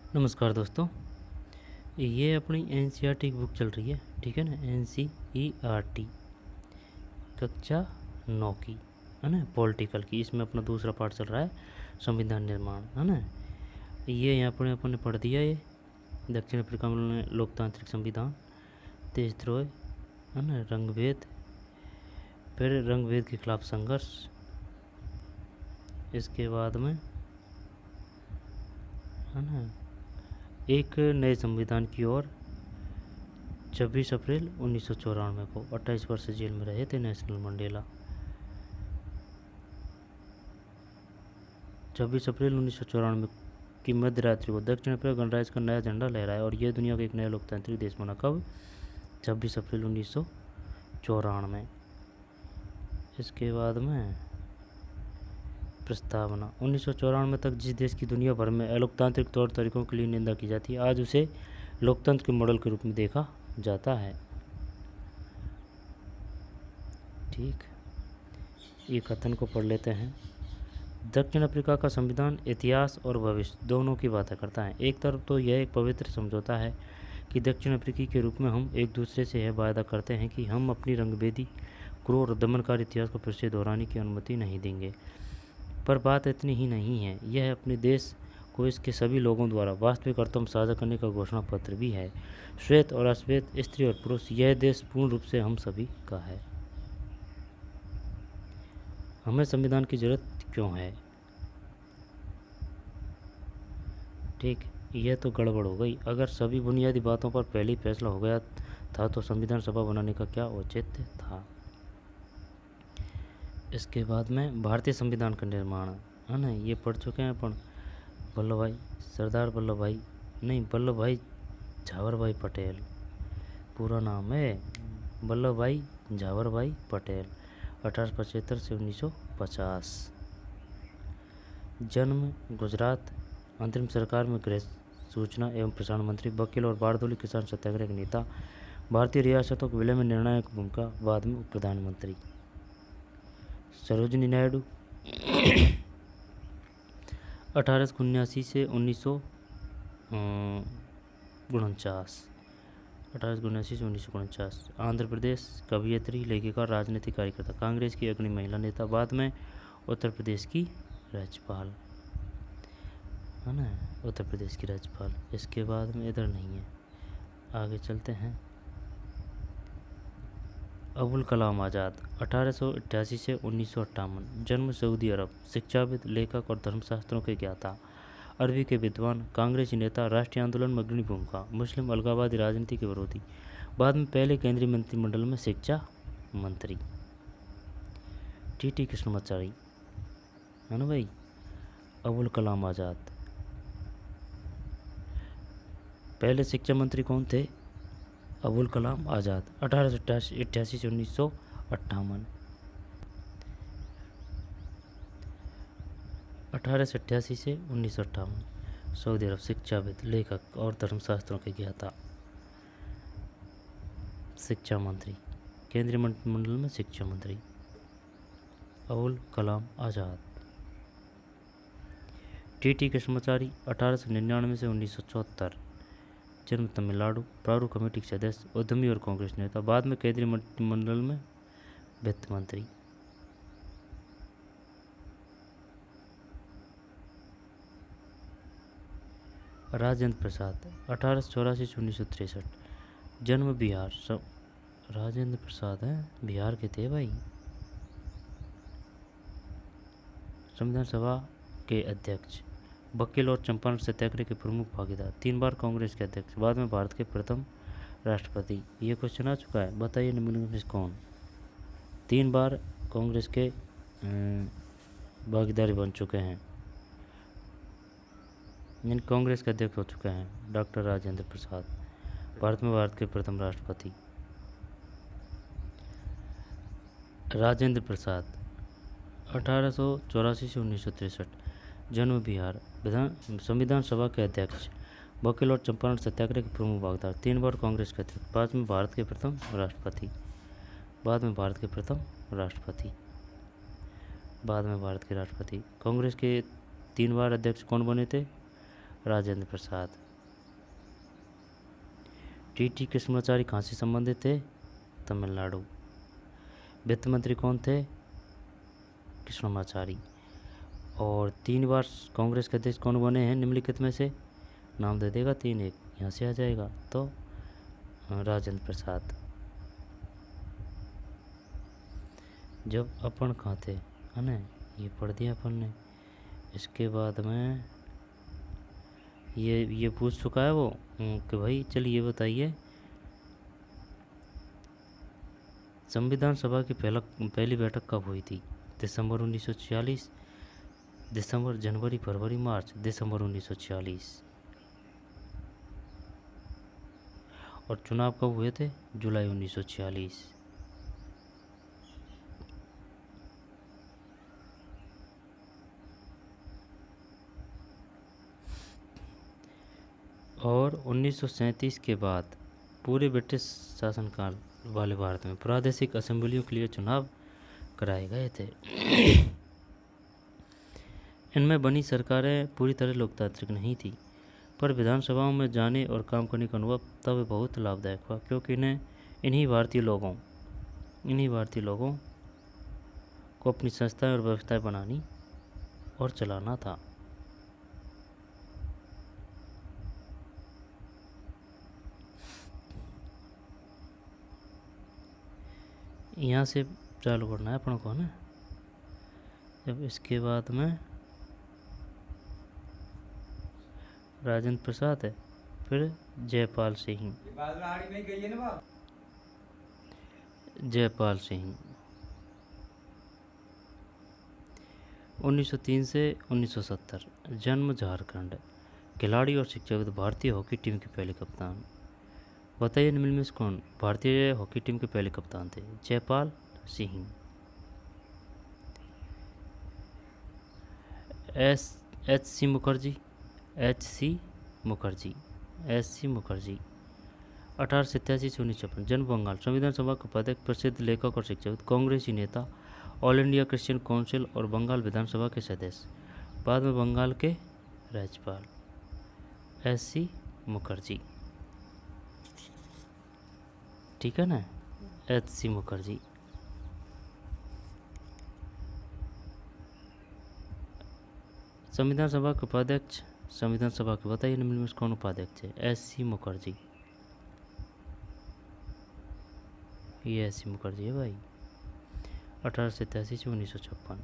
नमस्कार दोस्तों। ये अपनी एनसीईआरटी की बुक चल रही है, ठीक है ना। एनसीईआरटी कक्षा 9 की, है ना, पॉलिटिकल की। इसमें अपना दूसरा पार्ट चल रहा है, संविधान निर्माण, है ना। ये यहाँ पर अपन ने पढ़ दिया। ये दक्षिण अफ्रीका में लोकतांत्रिक संविधान, देशद्रोह, है ना, रंगभेद, फिर रंगभेद के खिलाफ संघर्ष। इसके बाद में, है ना, एक नए संविधान की ओर। 26 अप्रैल 1994 को 28 वर्ष जेल में रहे थे नेल्सन मंडेला। 26 अप्रैल 1994 की मध्य रात्रि को दक्षिण अफ्रीका गणराज्य का नया झंडा लहराया और यह दुनिया का एक नया लोकतांत्रिक देश बना। कब? 26 अप्रैल 1994। इसके बाद में प्रस्तावना। 1994 तक जिस देश की दुनिया भर में अलोकतांत्रिक तौर तरीकों के लिए निंदा की जाती है, आज उसे लोकतंत्र के मॉडल के रूप में देखा जाता है। ठीक, ये कथन को पढ़ लेते हैं। दक्षिण अफ्रीका का संविधान इतिहास और भविष्य दोनों की बातें करता है। एक तरफ तो यह एक पवित्र समझौता है कि दक्षिण अफ्रीकी के रूप में हम एक दूसरे से यह वायदा करते हैं कि हम अपनी रंगभेदी, क्रूर और दमनकारी इतिहास को फिर से दोहराने की अनुमति नहीं देंगे। पर बात इतनी ही नहीं है, यह अपने देश को इसके सभी लोगों द्वारा वास्तविक अर्थों में साझा करने का घोषणा पत्र भी है। श्वेत और अश्वेत, स्त्री और पुरुष, यह देश पूर्ण रूप से हम सभी का है। हमें संविधान की जरूरत क्यों है? ठीक, यह तो गड़बड़ हो गई। अगर सभी बुनियादी बातों पर पहले ही फैसला हो गया था तो संविधान सभा बनाने का क्या औचित्य था? इसके बाद में भारतीय संविधान का निर्माण, है ना, ये पढ़ चुके हैं अपन। सरदार वल्लभ भाई, नहीं, वल्लभ भाई झावर भाई पटेल। पूरा नाम है वल्लभ भाई झावर भाई पटेल। 1875 से 1950। जन्म गुजरात। अंतरिम सरकार में गृह, सूचना एवं प्रसारण मंत्री, वकील और बारदोली किसान सत्याग्रह के नेता। भारतीय रियासतों के विलय में निर्णायक भूमिका, बाद में उप प्रधानमंत्री। सरोजिनी नायडू। 1879 से 1949। 1879 से 1949। आंध्र प्रदेश, कवयित्री, लेखिका, राजनीतिक कार्यकर्ता, कांग्रेस की अग्रणी महिला नेता, बाद में उत्तर प्रदेश की राज्यपाल, है ना, उत्तर प्रदेश की राज्यपाल। इसके बाद में इधर नहीं है, आगे चलते हैं। अबुल कलाम आज़ाद। 1888 से 1958। जन्म सऊदी अरब, शिक्षाविद, लेखक और धर्मशास्त्रों के ज्ञाता, अरबी के विद्वान, कांग्रेसी नेता, राष्ट्रीय आंदोलन में अग्रणी भूमिका, मुस्लिम अलगाववादी राजनीति के विरोधी, बाद में पहले केंद्रीय मंत्रिमंडल में शिक्षा मंत्री। टी कृष्णमाचारी, है ना भाई। अबुल कलाम आज़ाद पहले शिक्षा मंत्री कौन थे? अबुल कलाम आज़ाद। 1888 से 1958। 1888 से 1958। सऊदी अरब, शिक्षाविद, लेखक और धर्मशास्त्रों के ज्ञाता, शिक्षा मंत्री, केंद्रीय मंत्रिमंडल में शिक्षा मंत्री, अबुल कलाम आज़ाद। टी कृष्णमाचारी। 1899 से 1974। जन्म तमिलनाडु, प्रारूप कमेटी के सदस्य, उद्यमी और कांग्रेस नेता, बाद में केंद्रीय मंत्रिमंडल में वित्त मंत्री। राजेंद्र प्रसाद। 1884 से 1963। जन्म बिहार, राजेंद्र प्रसाद हैं, बिहार के थे भाई। संविधान सभा के अध्यक्ष, वकील और चंपारण सत्याग्रह के प्रमुख भागीदार, 3 बार कांग्रेस के अध्यक्ष, बाद में भारत के प्रथम राष्ट्रपति। ये क्वेश्चन आ चुका है, बताइए निम्नलिखित में से कौन? 3 बार कांग्रेस के भागीदारी बन चुके हैं, यानी कांग्रेस के अध्यक्ष हो चुके हैं डॉक्टर राजेंद्र प्रसाद। भारत में भारत के प्रथम राष्ट्रपति राजेंद्र प्रसाद। 1884 से 1963। जन्म बिहार, संविधान सभा के अध्यक्ष, वकील और चंपारण सत्याग्रह के प्रमुख भागीदार, 3 बार कांग्रेस के अध्यक्ष, बाद में भारत के प्रथम राष्ट्रपति, बाद में भारत के प्रथम राष्ट्रपति, बाद में भारत के राष्ट्रपति। कांग्रेस के 3 बार अध्यक्ष कौन बने थे? राजेंद्र प्रसाद। टी कृष्णाचारी कहाँ से संबंधित थे? तमिलनाडु। वित्त मंत्री कौन थे? कृष्णमाचारी। और 3 बार कांग्रेस के अध्यक्ष कौन बने हैं निम्नलिखित में से? नाम दे देगा 3 एक यहाँ से आ जाएगा, तो राजेंद्र प्रसाद। जब अपन कहाँ थे, है ना, ये पढ़ दिया अपन ने। इसके बाद में ये पूछ चुका है वो कि भाई चलिए ये बताइए, संविधान सभा की पहली बैठक कब हुई थी? दिसंबर 1946, दिसंबर, जनवरी, फरवरी, मार्च। दिसंबर 1946। और चुनाव कब हुए थे? जुलाई 1946। और 1937 के बाद पूरे ब्रिटिश शासनकाल वाले भारत में प्रादेशिक असेंबलियों के लिए चुनाव कराए गए थे। इनमें बनी सरकारें पूरी तरह लोकतांत्रिक नहीं थी, पर विधानसभाओं में जाने और काम करने का अनुभव तब बहुत लाभदायक हुआ, क्योंकि इन्हीं भारतीय लोगों को अपनी संस्थाएं और व्यवस्थाएं बनानी और चलाना था। यहाँ से चालू करना है अपन को ना। जब इसके बाद में राजेंद्र प्रसाद है, फिर जयपाल सिंह। जयपाल सिंह 1903 से 1970। जन्म झारखंड। खिलाड़ी और शिक्षाविद, भारतीय हॉकी टीम के पहले कप्तान। बताइए निम्न में से कौन भारतीय हॉकी टीम के पहले कप्तान थे? जयपाल सिंह। H C Mukherjee. 1887 से 1956। जन्म बंगाल। संविधान सभा का उपाध्यक्ष, प्रसिद्ध लेखक और शिक्षाविद, कांग्रेसी नेता, ऑल इंडिया क्रिश्चियन काउंसिल और बंगाल विधानसभा के सदस्य, बाद में बंगाल के राज्यपाल। एस.सी. मुखर्जी, ठीक है ना, एच.सी. मुखर्जी। संविधान सभा के उपाध्यक्ष, संविधान सभा के बताइए निम्न में कौन उपाध्यक्ष है? एस.सी. मुखर्जी। ये एस.सी. मुखर्जी है भाई। 1887 से 1956।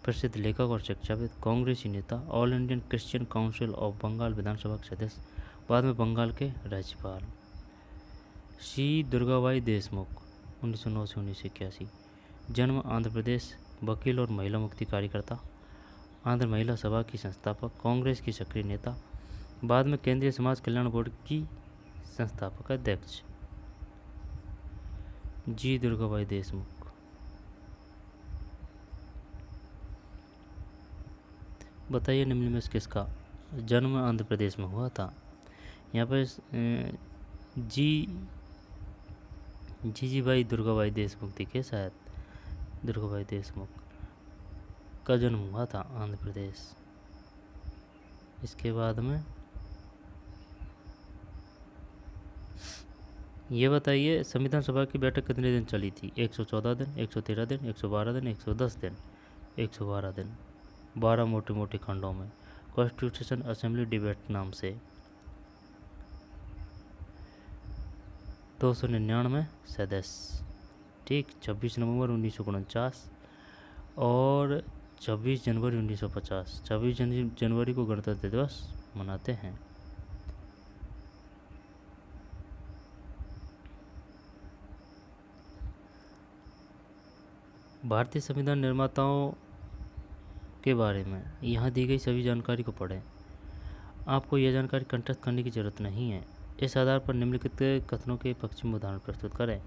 प्रसिद्ध लेखक और शिक्षाविद, कांग्रेसी नेता, All Indian Christian Council of Bengal विधानसभा के सदस्य, बाद में बंगाल के राज्यपाल। सी दुर्गाबाई देशमुख 1909 से 1981। जन्म आंध्र प्रदेश। वकील और महिला मुक्ति कार्यकर्ता, आंध्र महिला सभा की संस्थापक, कांग्रेस की सक्रिय नेता, बाद में केंद्रीय समाज कल्याण बोर्ड की संस्थापक अध्यक्ष। जी दुर्गाबाई देशमुख। बताइए निम्न में से किसका जन्म आंध्र प्रदेश में हुआ था? यहाँ पर जी भाई दुर्गाबाई देशमुख दिखे शायद। दुर्गाबाई देशमुख का जन्म हुआ था आंध्र प्रदेश। इसके बाद में ये बताइए, संविधान सभा की बैठक कितने दिन चली थी? 114 दिन, 113 दिन, 112 दिन, 110 दिन। 112 दिन, 12 मोटे मोटे खंडों में, कॉन्स्टिट्यूशन असेंबली डिबेट नाम से। 299 सदस्य, ठीक। 26 नवंबर 1949 और 26 जनवरी 1950। 26 जनवरी को गणतंत्र दिवस मनाते हैं। भारतीय संविधान निर्माताओं के बारे में यहाँ दी गई सभी जानकारी को पढ़ें। आपको यह जानकारी कंठस्थ करने की जरूरत नहीं है। इस आधार पर निम्नलिखित कथनों के पक्ष में उदाहरण प्रस्तुत करें।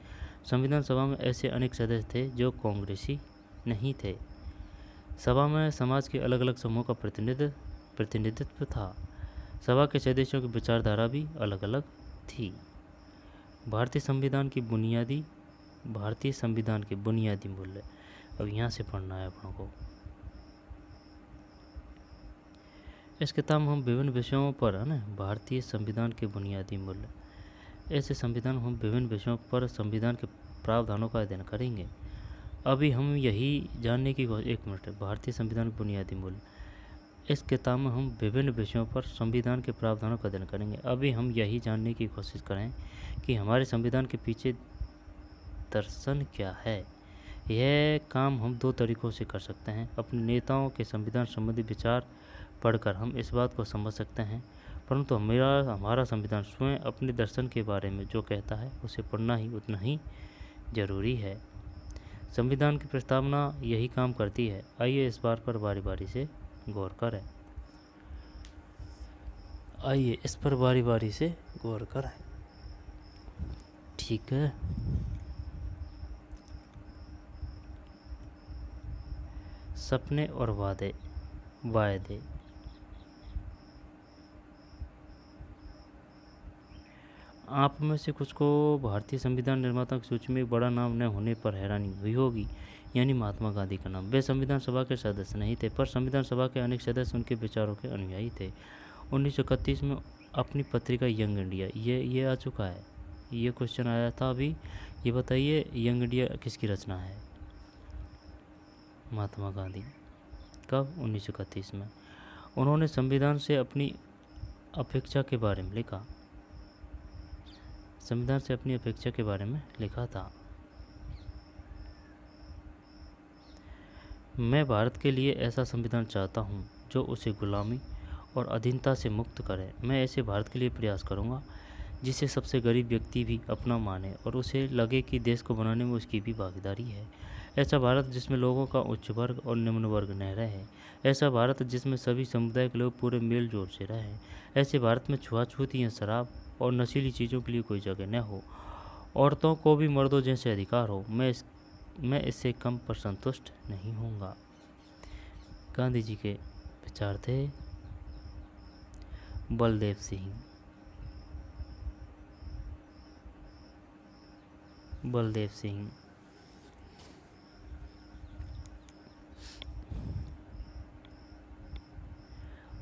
संविधान सभा में ऐसे अनेक सदस्य थे जो कांग्रेसी नहीं थे। सभा में समाज के अलग अलग समूहों का प्रतिनिधित्व था। सभा के सदस्यों की विचारधारा भी अलग अलग थी। भारतीय संविधान के बुनियादी मूल्य। अब यहाँ से पढ़ना है अपनों को। इस किताब में हम विभिन्न विषयों पर, है ना, भारतीय संविधान के बुनियादी मूल्य, ऐसे संविधान हम विभिन्न विषयों पर संविधान के प्रावधानों का अध्ययन करेंगे। अभी हम यही जानने की एक मिनट, भारतीय संविधान के बुनियादी मूल्य, इस किताब में हम विभिन्न विषयों पर संविधान के प्रावधानों का अध्ययन करेंगे। अभी हम यही जानने की कोशिश करें कि हमारे संविधान के पीछे दर्शन क्या है। यह काम हम दो तरीक़ों से कर सकते हैं। अपने नेताओं के संविधान संबंधी विचार पढ़कर हम इस बात को समझ सकते हैं, परंतु हमारा संविधान स्वयं अपने दर्शन के बारे में जो कहता है उसे पढ़ना ही उतना ही जरूरी है। संविधान की प्रस्तावना यही काम करती है। आइए इस बार पर बारी बारी से गौर करें। आइए इस पर बारी बारी से गौर करें। ठीक है। सपने और वादे। आप में से कुछ को भारतीय संविधान निर्माता की सूची में बड़ा नाम न होने पर हैरानी हुई होगी, यानी महात्मा गांधी का नाम। वे संविधान सभा के सदस्य नहीं थे, पर संविधान सभा के अनेक सदस्य उनके विचारों के अनुयायी थे। 1931 में अपनी पत्रिका यंग इंडिया, ये आ चुका है, ये क्वेश्चन आया था अभी। ये बताइए यंग इंडिया किसकी रचना है? महात्मा गांधी। कब? 1931 में। उन्होंने संविधान से अपनी अपेक्षा के बारे में लिखा। संविधान से अपनी अपेक्षा के बारे में लिखा था। मैं भारत के लिए ऐसा संविधान चाहता हूँ जो उसे गुलामी और अधीनता से मुक्त करे। मैं ऐसे भारत के लिए प्रयास करूँगा जिसे सबसे गरीब व्यक्ति भी अपना माने और उसे लगे कि देश को बनाने में उसकी भी भागीदारी है। ऐसा भारत जिसमें लोगों का उच्च वर्ग और निम्न वर्ग न रहे। ऐसा भारत जिसमें सभी समुदाय के लोग पूरे मेल जोल से रहें। ऐसे भारत में छुआछूत या शराब और नशीली चीज़ों के लिए कोई जगह न हो। औरतों को भी मर्दों जैसे अधिकार हो। मैं इससे कम पर संतुष्ट नहीं होऊंगा। गांधी जी के विचार थे। बलदेव सिंह।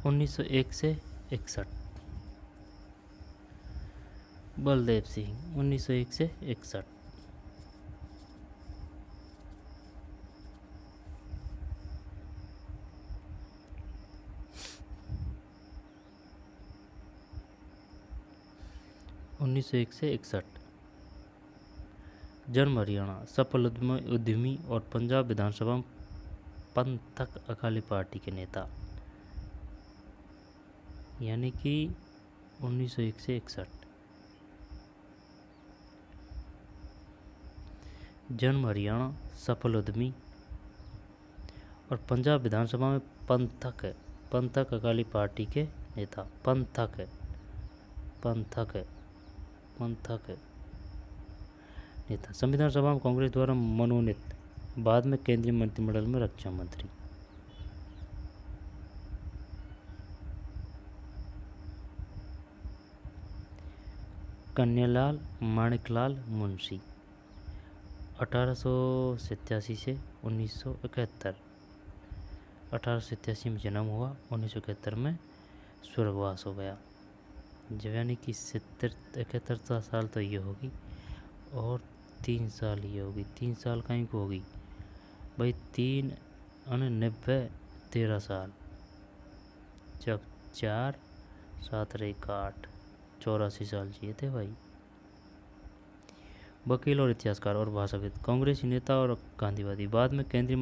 1901 से 61। बलदेव सिंह 1901 से 61। जन्म हरियाणा, सफल उद्यमी और पंजाब विधानसभा में पंथक अकाली पार्टी के नेता, यानी कि 1901 से 61। जन्म हरियाणा, सफल उद्यमी और पंजाब विधानसभा में पंथक अकाली पार्टी के नेता। पंथक नेता। संविधान सभा में कांग्रेस द्वारा मनोनीत, बाद में केंद्रीय मंत्रिमंडल में रक्षा मंत्री। कन्हैयालाल माणिकलाल मुंशी 1887 से 1971। 1887 में जन्म हुआ, 1971 में स्वर्गवास हो गया। जब यानी कि 71 साल तो ये होगी और 3 साल ये होगी। 3 साल कहीं को होगी भाई, 3 90 13 साल, जब 4 7 रहे 8, 84 साल जिए थे भाई। वकील और इतिहासकार और भाषाविद, कांग्रेसी नेता और गांधीवादी। बाद में केंद्रीय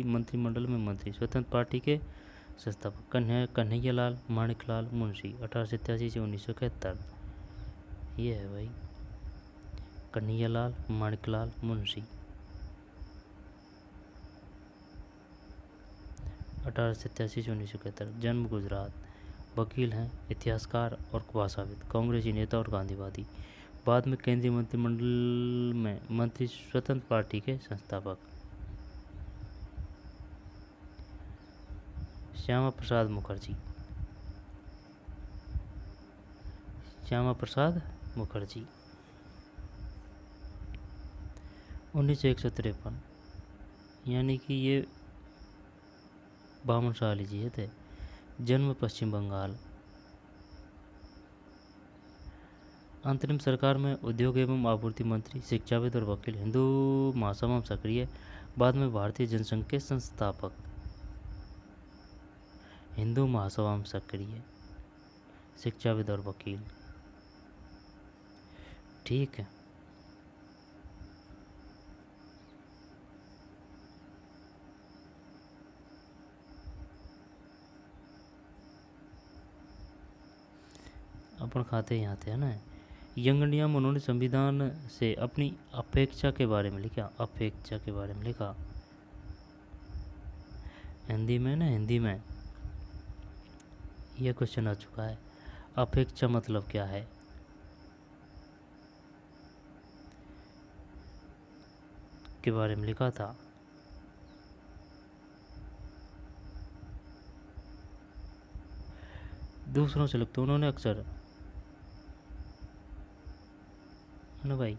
मंत्रिमंडल में मंत्री, स्वतंत्र पार्टी के संस्थापक। कन्हैयालाल माणिकलाल मुंशी 1887 से 1971। ये है भाई कन्हैयालाल माणिकलाल मुंशी 1887 से 1971। जन्म गुजरात। वकील हैं, इतिहासकार और भाषाविद, कांग्रेसी नेता और गांधीवादी। बाद में केंद्रीय मंत्रिमंडल में मंत्री, स्वतंत्र पार्टी के संस्थापक। श्यामा प्रसाद मुखर्जी 1953, यानी कि ये 52 साल ही जिए थे। जन्म पश्चिम बंगाल। अंतरिम सरकार में उद्योग एवं आपूर्ति मंत्री, शिक्षाविद और वकील, हिंदू महासभा में सक्रिय, बाद में भारतीय जनसंघ के संस्थापक। हिंदू महासभा में सक्रिय, शिक्षाविद और वकील। ठीक है। अपन खाते यहाँ थे, है ना। यंग इंडिया में उन्होंने संविधान से अपनी अपेक्षा के बारे में लिखा, अपेक्षा के बारे में लिखा। हिंदी में ना, हिंदी में यह क्वेश्चन आ चुका है, अपेक्षा मतलब क्या है। के बारे में लिखा था। दूसरों से लिखते उन्होंने अक्सर, है ना भाई,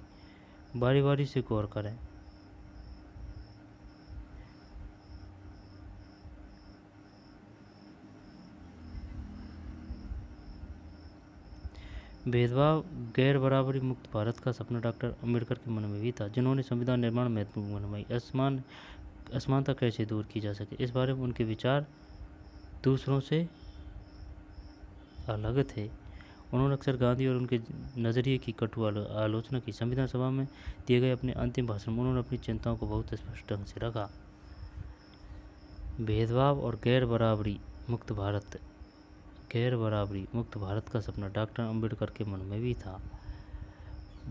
बारी बारी से गौर करें। भेदभाव गैर बराबरी मुक्त भारत का सपना डॉक्टर अंबेडकर के मन में भी था, जिन्होंने संविधान निर्माण में महत्वपूर्ण भूमिका निभाई। असमानता कैसे दूर की जा सके, इस बारे में उनके विचार दूसरों से अलग थे। उन्होंने अक्सर गांधी और उनके नज़रिए की कटु आलोचना की। संविधान सभा में दिए गए अपने अंतिम भाषण में उन्होंने अपनी चिंताओं को बहुत स्पष्ट ढंग से रखा। भेदभाव और गैर बराबरी मुक्त भारत का सपना डॉक्टर अंबेडकर के मन में भी था,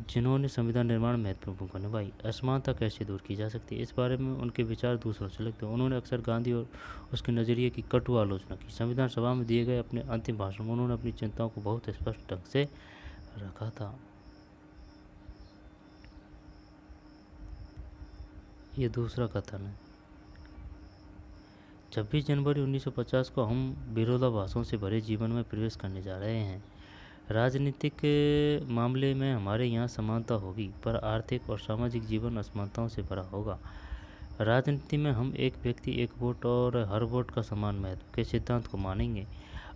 जिन्होंने संविधान निर्माण में महत्वपूर्ण भूमिका निभाई। असमानता कैसे दूर की जा सकती है, इस बारे में उनके विचार दूसरों से लगते। उन्होंने अक्सर गांधी और उसके नज़रिए की कटु आलोचना की। संविधान सभा में दिए गए अपने अंतिम भाषण में उन्होंने अपनी चिंताओं को बहुत स्पष्ट ढंग से रखा था। ये दूसरा कथन है। 26 जनवरी 1950 को हम विरोधाभासों से भरे जीवन में प्रवेश करने जा रहे हैं। राजनीतिक मामले में हमारे यहाँ समानता होगी, पर आर्थिक और सामाजिक जीवन असमानताओं से भरा होगा। राजनीति में हम एक व्यक्ति एक वोट और हर वोट का समान महत्व के सिद्धांत को मानेंगे।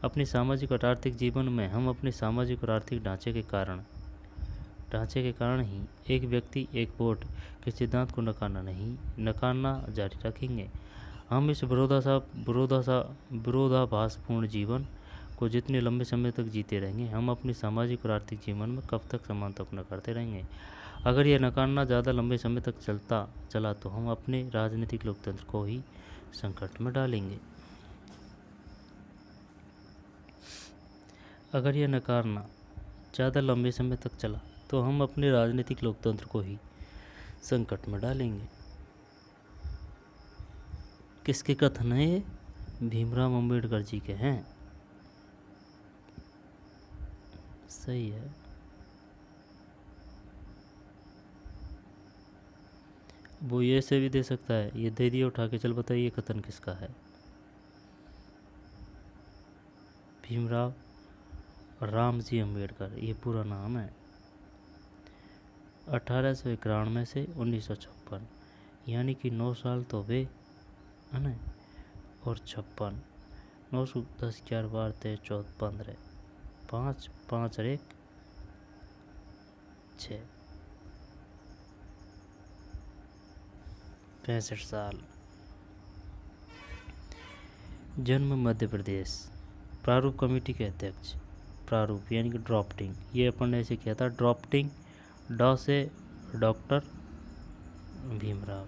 अपने सामाजिक और आर्थिक जीवन में हम अपने सामाजिक और आर्थिक ढांचे के कारण ही एक व्यक्ति एक वोट के सिद्धांत को नकारना जारी रखेंगे। हम इस विरोधाभासपूर्ण जीवन को जितने लंबे समय तक जीते रहेंगे, हम अपने सामाजिक और आर्थिक जीवन में कब तक समानता को नकारते रहेंगे। अगर यह नकारना ज़्यादा लंबे समय तक चला तो हम अपने राजनीतिक लोकतंत्र को ही संकट में डालेंगे। अगर यह नकारना ज़्यादा लंबे समय तक चला तो हम अपने राजनीतिक लोकतंत्र को ही संकट में डालेंगे। किसके कथन है ये? भीमराव अंबेडकर जी के हैं। सही है। वो ये से भी दे सकता है, ये दे दिया उठा के, चल बताइए कथन किसका है। भीमराव रामजी अंबेडकर, ये पूरा नाम है। 1891 से 1956, यानी कि 9 साल तो वे, है ना, और 56, 9 10 11 12 13 14 15, 5 5 और 1 6, 65 साल। जन्म मध्य प्रदेश। प्रारूप कमेटी के अध्यक्ष। प्रारूप यानी कि ड्राफ्टिंग, ये अपन ने ऐसे किया था, ड्राफ्टिंग डॉ से डॉक्टर भीमराव।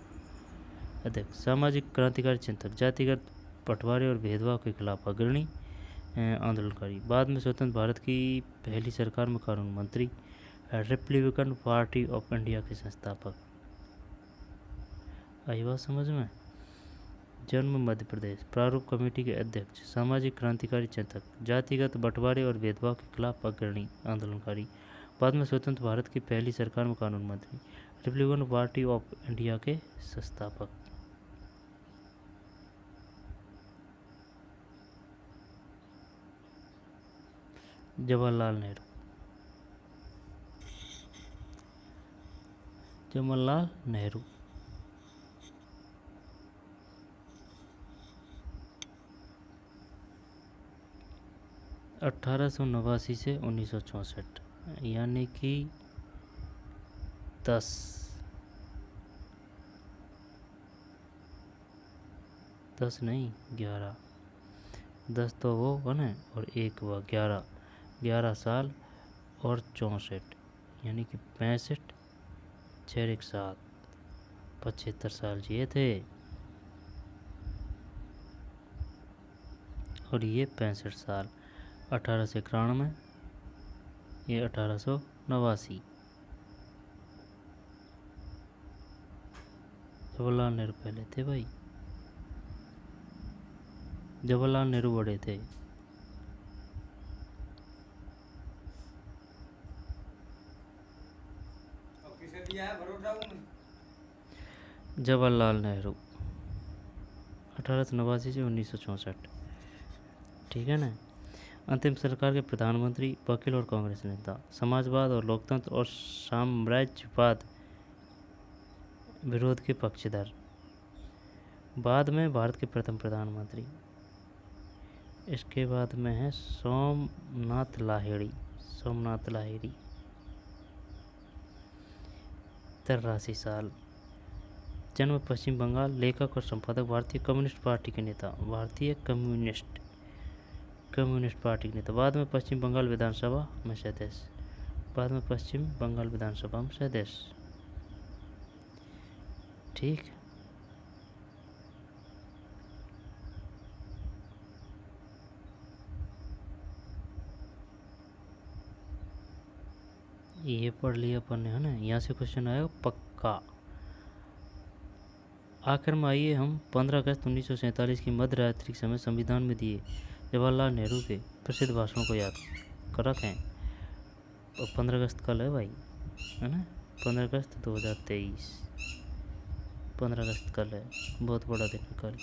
अध्यक्ष। सामाजिक क्रांतिकारी चिंतक, जातिगत बंटवारे और भेदभाव के खिलाफ अग्रणी आंदोलनकारी, बाद में स्वतंत्र भारत की पहली सरकार में कानून मंत्री, रिपब्लिकन पार्टी ऑफ इंडिया के संस्थापक। आई बात समझ में। जन्म मध्य प्रदेश। प्रारूप कमेटी के अध्यक्ष, सामाजिक क्रांतिकारी चिंतक, जातिगत बंटवारे और भेदभाव के खिलाफ अग्रणी आंदोलनकारी, बाद में स्वतंत्र भारत की पहली सरकार में कानून मंत्री, रिपब्लिकन पार्टी ऑफ इंडिया के संस्थापक। जवाहरलाल नेहरू। जवाहरलाल नेहरू। 1889 से 1964, यानी कि 10 10 नहीं 11, 10 तो वो बने और एक हुआ 11, 11 साल और 64, यानी कि 65, 6 एक 7, 75 साल जिए थे। और ये 65 साल, 1891, ये 1889। जवाहरलाल नेहरू पहले थे भाई, जवाहरलाल नेहरू बड़े थे। जवाहरलाल नेहरू 1889 से 1964, ठीक है ना। अंतिम सरकार के प्रधानमंत्री, वकील और कांग्रेस नेता, समाजवाद और लोकतंत्र और साम्राज्यवाद विरोध के पक्षधर। बाद में भारत के प्रथम प्रधानमंत्री। इसके बाद में है सोमनाथ लाहिड़ी, सोमनाथ लाहिड़ी 83 साल। जन्म पश्चिम बंगाल, लेखक और संपादक, भारतीय कम्युनिस्ट पार्टी के नेता, भारतीय कम्युनिस्ट पार्टी के नेता। बाद में पश्चिम बंगाल विधानसभा में सदस्य, बाद में पश्चिम बंगाल विधानसभा में सदस्य, ठीक। ये पढ़ लिया अपन ने, है ना। यहाँ से क्वेश्चन आएगा पक्का। आखिर में आइए हम 15 अगस्त 1947 की मध्य रात्रि के समय संविधान में दिए जवाहरलाल नेहरू के प्रसिद्ध भाषणों को याद कर रखें। और 15 अगस्त कल है भाई, है ना, 15 अगस्त 2023, 15 अगस्त कल है, बहुत बड़ा दिन है कल।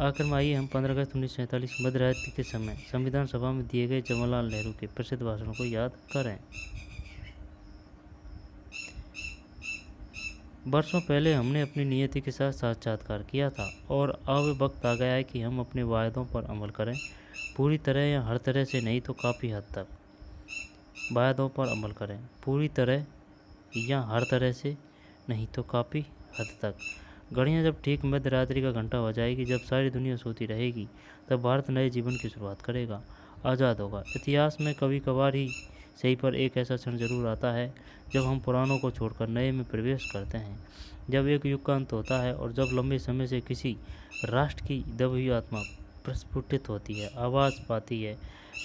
आखिर में आइए हम 15 अगस्त 1947 की मध्य रात्रि के समय संविधान सभा में दिए गए जवाहरलाल नेहरू के प्रसिद्ध भाषणों को याद करें। वर्षों पहले हमने अपनी नियति के साथ साक्षात्कार किया था और अब वक्त आ गया है कि हम अपने वायदों पर अमल करें, पूरी तरह या हर तरह से नहीं तो काफ़ी हद तक। वायदों पर अमल करें, पूरी तरह या हर तरह से नहीं तो काफ़ी हद तक। घड़ियाँ जब ठीक मध्य रात्रि का घंटा हो जाएगी, जब सारी दुनिया सोती रहेगी, तब भारत नए जीवन की शुरुआत करेगा, आज़ाद होगा। इतिहास में कभी कभार ही सही पर एक ऐसा क्षण जरूर आता है जब हम पुरानों को छोड़कर नए में प्रवेश करते हैं, जब एक युग का अंत होता है और जब लंबे समय से किसी राष्ट्र की दबी हुई आत्मा प्रस्फुटित होती है, आवाज़ पाती है।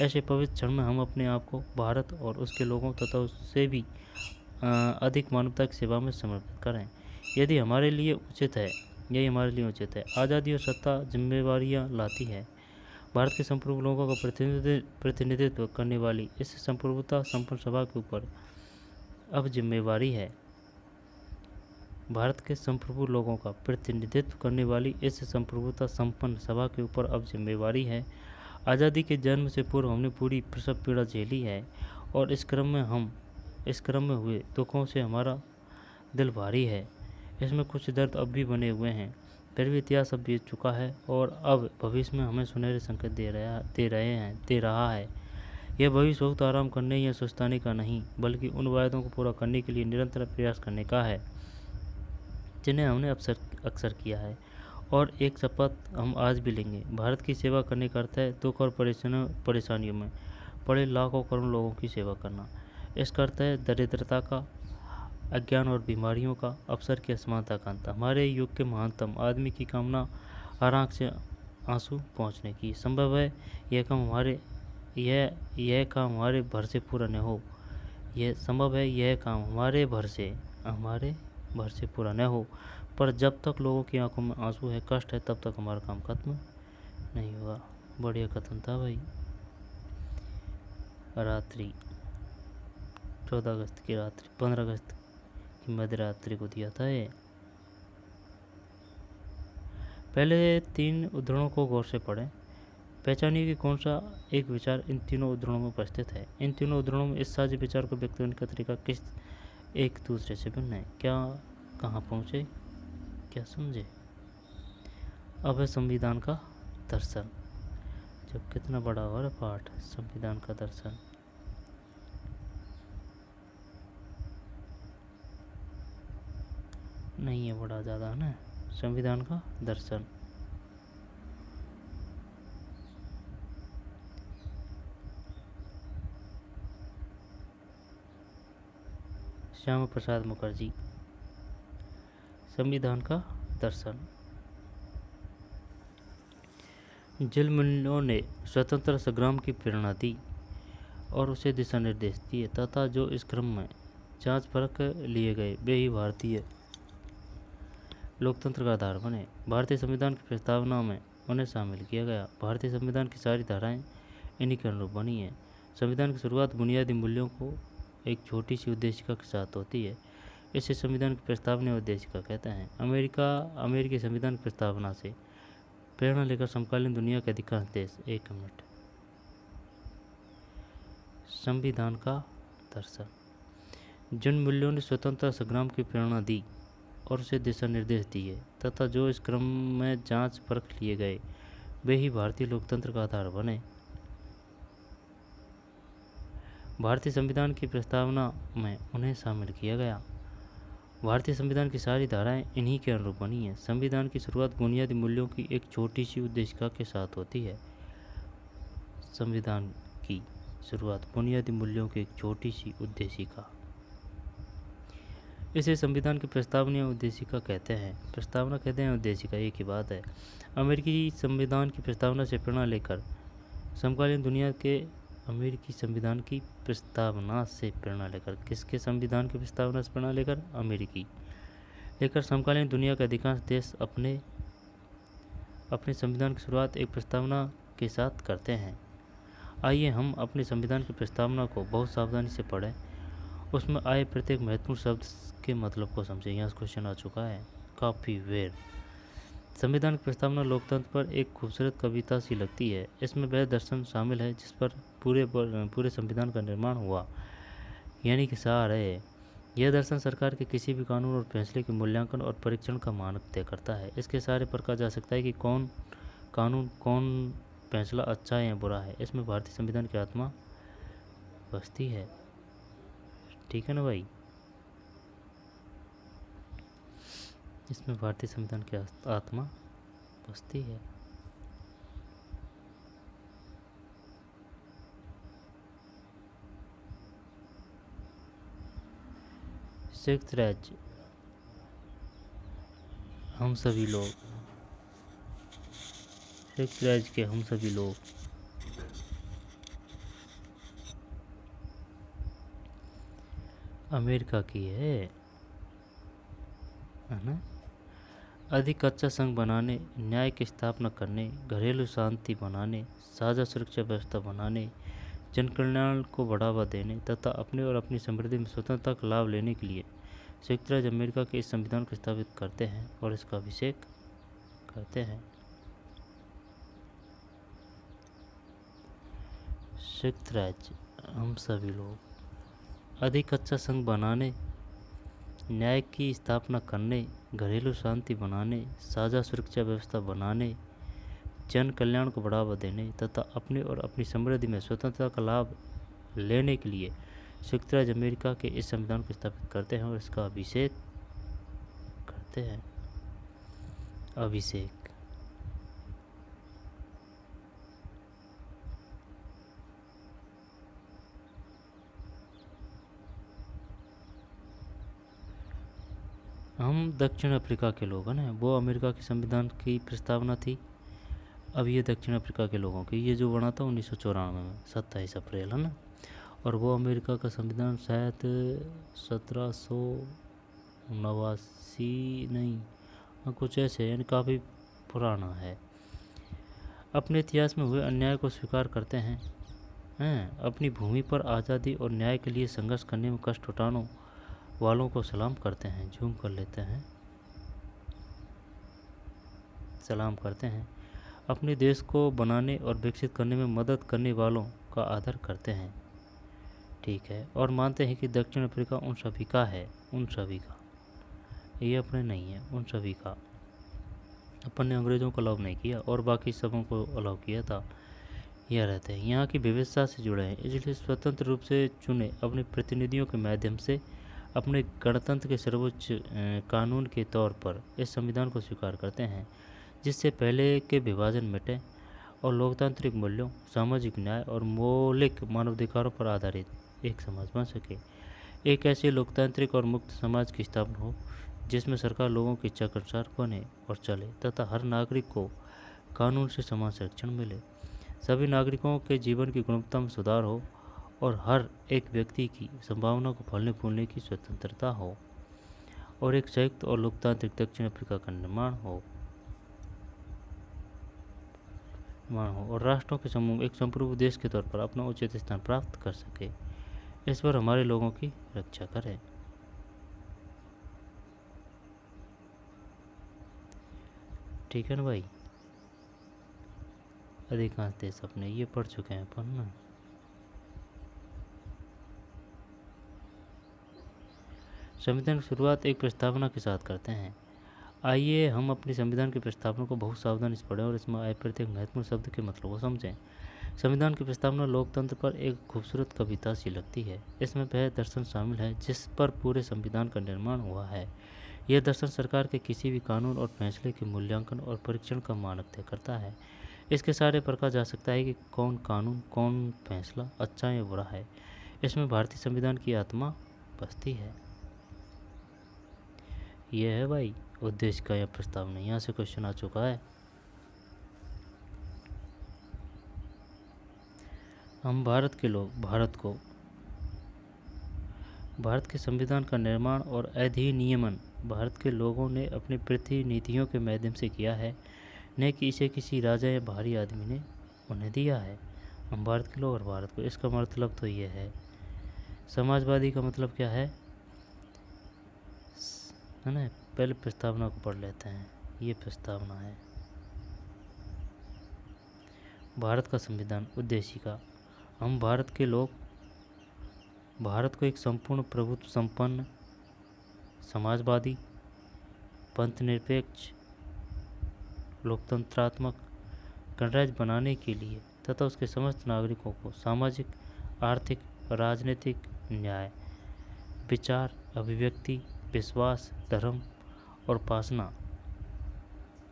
ऐसे पवित्र क्षण में हम अपने आप को भारत और उसके लोगों तथा उससे भी अधिक मानवता की सेवा में समर्पित करें। यदि हमारे लिए उचित है, यही हमारे लिए उचित है। आज़ादी और सत्ता जिम्मेवारियाँ लाती है। भारत के संप्रभु लोगों का प्रतिनिधित्व करने वाली इस संप्रभुता संपन्न सभा के ऊपर अब जिम्मेवारी है। भारत के संप्रभु लोगों का प्रतिनिधित्व करने वाली इस संप्रभुता संपन्न सभा के ऊपर अब जिम्मेवारी है। आज़ादी के जन्म से पूर्व हमने पूरी प्रसव पीड़ा झेली है और इस क्रम में हुए दुखों से हमारा दिल भारी है। इसमें कुछ दर्द अब भी बने हुए हैं, फिर भी इतिहास अब बीत चुका है और अब भविष्य में हमें सुनहरे संकेत दे रहा है। यह भविष्य बहुत आराम करने या सुस्ताने का नहीं, बल्कि उन वायदों को पूरा करने के लिए निरंतर प्रयास करने का है जिन्हें हमने अक्सर किया है, और एक शपथ हम आज भी लेंगे। भारत की सेवा करने का अर्थ है दुख और परेशानियों में पड़े लाखों करोड़ लोगों की सेवा करना। इसका अर्थ है दरिद्रता का, अज्ञान और बीमारियों का, अवसर की असमानता का अंत। हमारे युग के महानतम आदमी की कामना हर आँख से आंसू पहुँचने की। संभव है यह काम हमारे भर से पूरा न हो, यह संभव है यह काम हमारे भर से पूरा न हो, पर जब तक लोगों की आंखों में आंसू है, कष्ट है, तब तक हमारा काम खत्म नहीं हुआ। बढ़िया कथन था भाई। रात्रि 14 अगस्त की रात्रि, 15 अगस्त की मध्य रात्रि को दिया था ये। पहले 3 उद्धरणों को गौर से पढ़ें, पहचानिए कि कौन सा एक विचार इन तीनों उद्धरणों में उपस्थित है। इन तीनों उद्धरणों में इस साझे विचार को व्यक्त करने का तरीका किस एक दूसरे से भिन्न है। क्या कहाँ पहुँचे, क्या समझे। अब है संविधान का दर्शन। जब कितना बड़ा हो रहा पाठ, संविधान का दर्शन। नहीं है बड़ा ज़्यादा है ना, संविधान का दर्शन। श्यामा प्रसाद मुखर्जी, संविधान का दर्शन। जिन ने स्वतंत्रता संग्राम की प्रेरणा दी और उसे दिशा निर्देश दिए तथा जो इस क्रम में जांच परख लिए गए वे ही भारतीय लोकतंत्र का आधार बने। भारतीय संविधान की प्रस्तावना में उन्हें शामिल किया गया। भारतीय संविधान की सारी धाराएं इन्हीं के अनुरूप बनी है। संविधान की शुरुआत बुनियादी मूल्यों को एक छोटी सी उद्देशिका के साथ होती है। इसे संविधान की प्रस्तावना उद्देशिका कहते हैं। अमेरिकी संविधान की प्रस्तावना से प्रेरणा लेकर समकालीन दुनिया के अधिकांश देश। एक मिनट। संविधान का दर्शन। जिन मूल्यों ने स्वतंत्रता संग्राम की प्रेरणा दी और उसे दिशा निर्देश दिए तथा जो इस क्रम में जांच परख लिए गए वे ही भारतीय लोकतंत्र का आधार बने। भारतीय संविधान की प्रस्तावना में उन्हें शामिल किया गया। भारतीय संविधान की सारी धाराएं इन्हीं के अनुरूप बनी हैं। संविधान की शुरुआत बुनियादी मूल्यों की एक छोटी सी उद्देशिका के साथ होती है। संविधान की शुरुआत बुनियादी मूल्यों की एक छोटी सी उद्देशिका, इसे संविधान की प्रस्तावना उद्देशिका कहते हैं। प्रस्तावना कहते हैं, उद्देशिका एक ही बात है। अमेरिकी संविधान की प्रस्तावना से प्रेरणा लेकर समकालीन दुनिया के अमेरिकी संविधान की प्रस्तावना से प्रेरणा लेकर, किसके संविधान की प्रस्तावना से प्रेरणा लेकर? अमेरिकी लेकर समकालीन दुनिया के अधिकांश देश अपने संविधान की शुरुआत एक प्रस्तावना के साथ करते हैं। आइए हम अपने संविधान की प्रस्तावना को बहुत सावधानी से पढ़ें, उसमें आए प्रत्येक महत्वपूर्ण शब्द के मतलब को समझें। यहाँ क्वेश्चन आ चुका है काफ़ी वेर। संविधान की प्रस्तावना लोकतंत्र पर एक खूबसूरत कविता सी लगती है। इसमें वह दर्शन शामिल है जिस पर पूरे संविधान का निर्माण हुआ, यानी कि सार है। यह दर्शन सरकार के किसी भी कानून और फैसले के मूल्यांकन और परीक्षण का मानक तय करता है। इसके सहारे पर कहा जा सकता है कि कौन कानून, कौन फैसला अच्छा है या बुरा है। इसमें भारतीय संविधान की आत्मा बसती है। ठीक है ना भाई, इसमें भारतीय संविधान की आत्मा बसती है। संयुक्त राज्य हम सभी लोग, संयुक्त राज्य के हम सभी लोग अमेरिका की है ना। अधिक अच्छा संघ बनाने, न्याय की स्थापना करने, घरेलू शांति बनाने, साझा सुरक्षा व्यवस्था बनाने, जन कल्याण को बढ़ावा देने तथा अपने और अपनी समृद्धि में स्वतंत्रता का लाभ लेने के लिए संयुक्त राज्य अमेरिका के इस संविधान को स्थापित करते हैं और इसका अभिषेक करते हैं। संयुक्त राज्य हम सभी लोग अधिक अच्छा संघ बनाने, न्याय की स्थापना करने, घरेलू शांति बनाने, साझा सुरक्षा व्यवस्था बनाने, जन कल्याण को बढ़ावा देने तथा अपने और अपनी समृद्धि में स्वतंत्रता का लाभ लेने के लिए संयुक्त राज्य अमेरिका के इस संविधान को स्थापित करते हैं और इसका अभिषेक करते हैं। अभिषेक। हम दक्षिण अफ्रीका के लोग हैं ना, वो अमेरिका के संविधान की प्रस्तावना थी। अब ये दक्षिण अफ्रीका के लोगों की, ये जो बना था 1994 में 27 अप्रैल है ना, और वो अमेरिका का संविधान शायद 1789 नहीं, कुछ ऐसे, यानी काफ़ी पुराना है। अपने इतिहास में हुए अन्याय को स्वीकार करते हैं, अपनी भूमि पर आज़ादी और न्याय के लिए संघर्ष करने में कष्ट उठाने वालों को सलाम करते हैं। झूम कर लेते हैं, सलाम करते हैं। अपने देश को बनाने और विकसित करने में मदद करने वालों का आदर करते हैं। ठीक है, और मानते हैं कि दक्षिण अफ्रीका उन सभी का है, उन सभी का, ये अपने नहीं है, उन सभी का। अपन ने अंग्रेज़ों को अलाउ नहीं किया और बाकी सबों को अलाउ किया था। यह रहते हैं, यहाँ की विविधता से जुड़े हैं, इसलिए स्वतंत्र रूप से चुने अपने प्रतिनिधियों के माध्यम से अपने गणतंत्र के सर्वोच्च कानून के तौर पर इस संविधान को स्वीकार करते हैं, जिससे पहले के विभाजन मिटे और लोकतांत्रिक मूल्यों, सामाजिक न्याय और मौलिक मानवाधिकारों पर आधारित एक समाज बन सके। एक ऐसे लोकतांत्रिक और मुक्त समाज की स्थापना हो जिसमें सरकार लोगों की इच्छा के अनुसार बने और चले तथा हर नागरिक को कानून से समान संरक्षण मिले, सभी नागरिकों के जीवन की गुणवत्ता में सुधार हो और हर एक व्यक्ति की संभावना को फलने फूलने की स्वतंत्रता हो और एक संयुक्त और लोकतांत्रिक दक्षिण अफ्रीका का निर्माण हो और राष्ट्रों के समूह एक संप्रभु देश के तौर पर अपना उचित स्थान प्राप्त कर सके। इस पर हमारे लोगों की रक्षा करें। ठीक है ना भाई, अधिकांश देश अपने ये पढ़ चुके हैं अपन ना। संविधान की शुरुआत एक प्रस्तावना के साथ करते हैं। आइए हम अपनी संविधान की प्रस्तावना को बहुत सावधानी से पढ़ें और इसमें आए प्रत्येक महत्वपूर्ण शब्द के मतलब को समझें। संविधान की प्रस्तावना लोकतंत्र पर एक खूबसूरत कविता सी लगती है। इसमें वह दर्शन शामिल है जिस पर पूरे संविधान का निर्माण हुआ है। यह दर्शन सरकार के किसी भी कानून और फैसले के मूल्यांकन और परीक्षण का मानक तय करता है। इसके सारे प्रकाश जा सकता है कि कौन कानून, कौन फैसला अच्छा या बुरा है। इसमें भारतीय संविधान की आत्मा बसती है। यह है भाई उद्देश्य का यह प्रस्तावना। यहाँ से क्वेश्चन आ चुका है। हम भारत के लोग भारत के संविधान का निर्माण और अधिनियमन भारत के लोगों ने अपने प्रतिनिधियों के माध्यम से किया है, न कि इसे किसी राजा या बाहरी आदमी ने उन्हें दिया है। हम भारत के लोग और भारत को, इसका मतलब तो ये है। समाजवादी का मतलब क्या है ना। पहले प्रस्तावना को पढ़ लेते हैं। ये प्रस्तावना है। भारत का संविधान उद्देशिका। हम भारत के लोग भारत को एक संपूर्ण प्रभुत्व संपन्न, समाजवादी, पंथनिरपेक्ष, लोकतंत्रात्मक गणराज्य बनाने के लिए तथा उसके समस्त नागरिकों को सामाजिक, आर्थिक, राजनीतिक न्याय, विचार, अभिव्यक्ति, विश्वास, धर्म और उपासना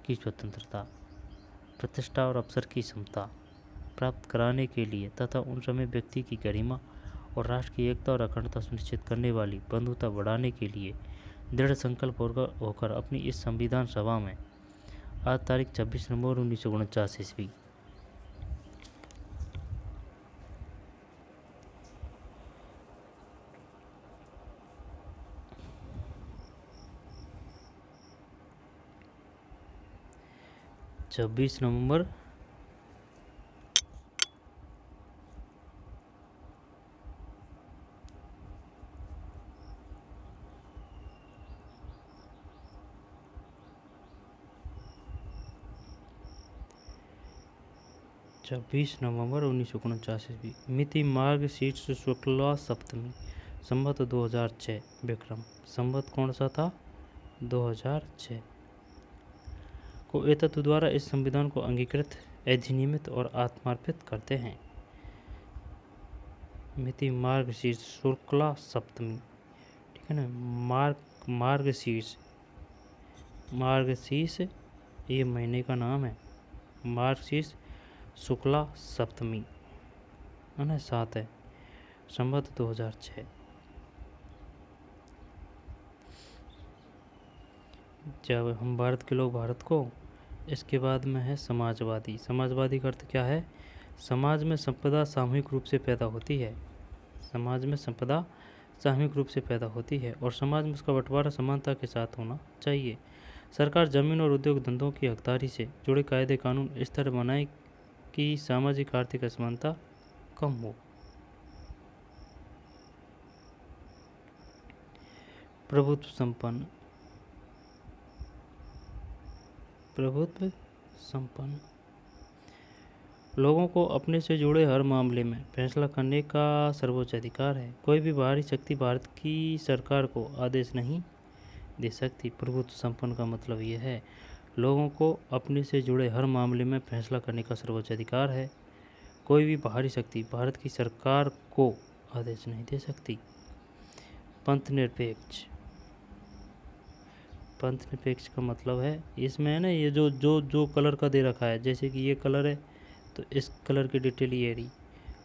की स्वतंत्रता, प्रतिष्ठा और अवसर की समता प्राप्त कराने के लिए तथा उन समय व्यक्ति की गरिमा और राष्ट्र की एकता और अखंडता सुनिश्चित करने वाली बंधुता बढ़ाने के लिए दृढ़ संकल्प होकर अपनी इस संविधान सभा में आज तारीख 26 नवंबर 1949 ईस्वी 26 नवंबर 1949 ईस्वी। मिति मार्ग शीर्ष शुक्ला सप्तमी संवत 2006 विक्रम संवत कौन सा था 2006 को एतत्व द्वारा इस संविधान को अंगीकृत, अधिनियमित और आत्मार्पित करते हैं। मिति मार्ग शीर्ष शुक्ला सप्तमी, ठीक है ना। मार्गशीर्ष ये महीने का नाम है। मार्गशीर्ष शुक्ला सप्तमी है ना, 7 है, संवत 2006। जब हम भारत के लोग भारत को, इसके बाद में है समाजवादी। समाजवादी का अर्थ क्या है। समाज में संपदा सामूहिक रूप से पैदा होती है। समाज में संपदा सामूहिक रूप से पैदा होती है और समाज में उसका बंटवारा समानता के साथ होना चाहिए। सरकार जमीन और उद्योग धंधों की हकदारी से जुड़े कायदे कानून इस तरह बनाए कि सामाजिक आर्थिक असमानता कम हो। प्रभुत्व संपन्न लोगों को अपने से जुड़े हर मामले में फैसला करने का सर्वोच्च अधिकार है। कोई भी बाहरी शक्ति भारत की सरकार को आदेश नहीं दे सकती। प्रभुत्व संपन्न का मतलब यह है, लोगों को अपने से जुड़े हर मामले में फैसला करने का सर्वोच्च अधिकार है। कोई भी बाहरी शक्ति भारत की सरकार को आदेश नहीं दे सकती। पंथ निरपेक्ष। पंथ निरपेक्ष का मतलब है इसमें है ना, ये जो जो जो कलर का दे रखा है, जैसे कि ये कलर है तो इस कलर की डिटेल ये रही,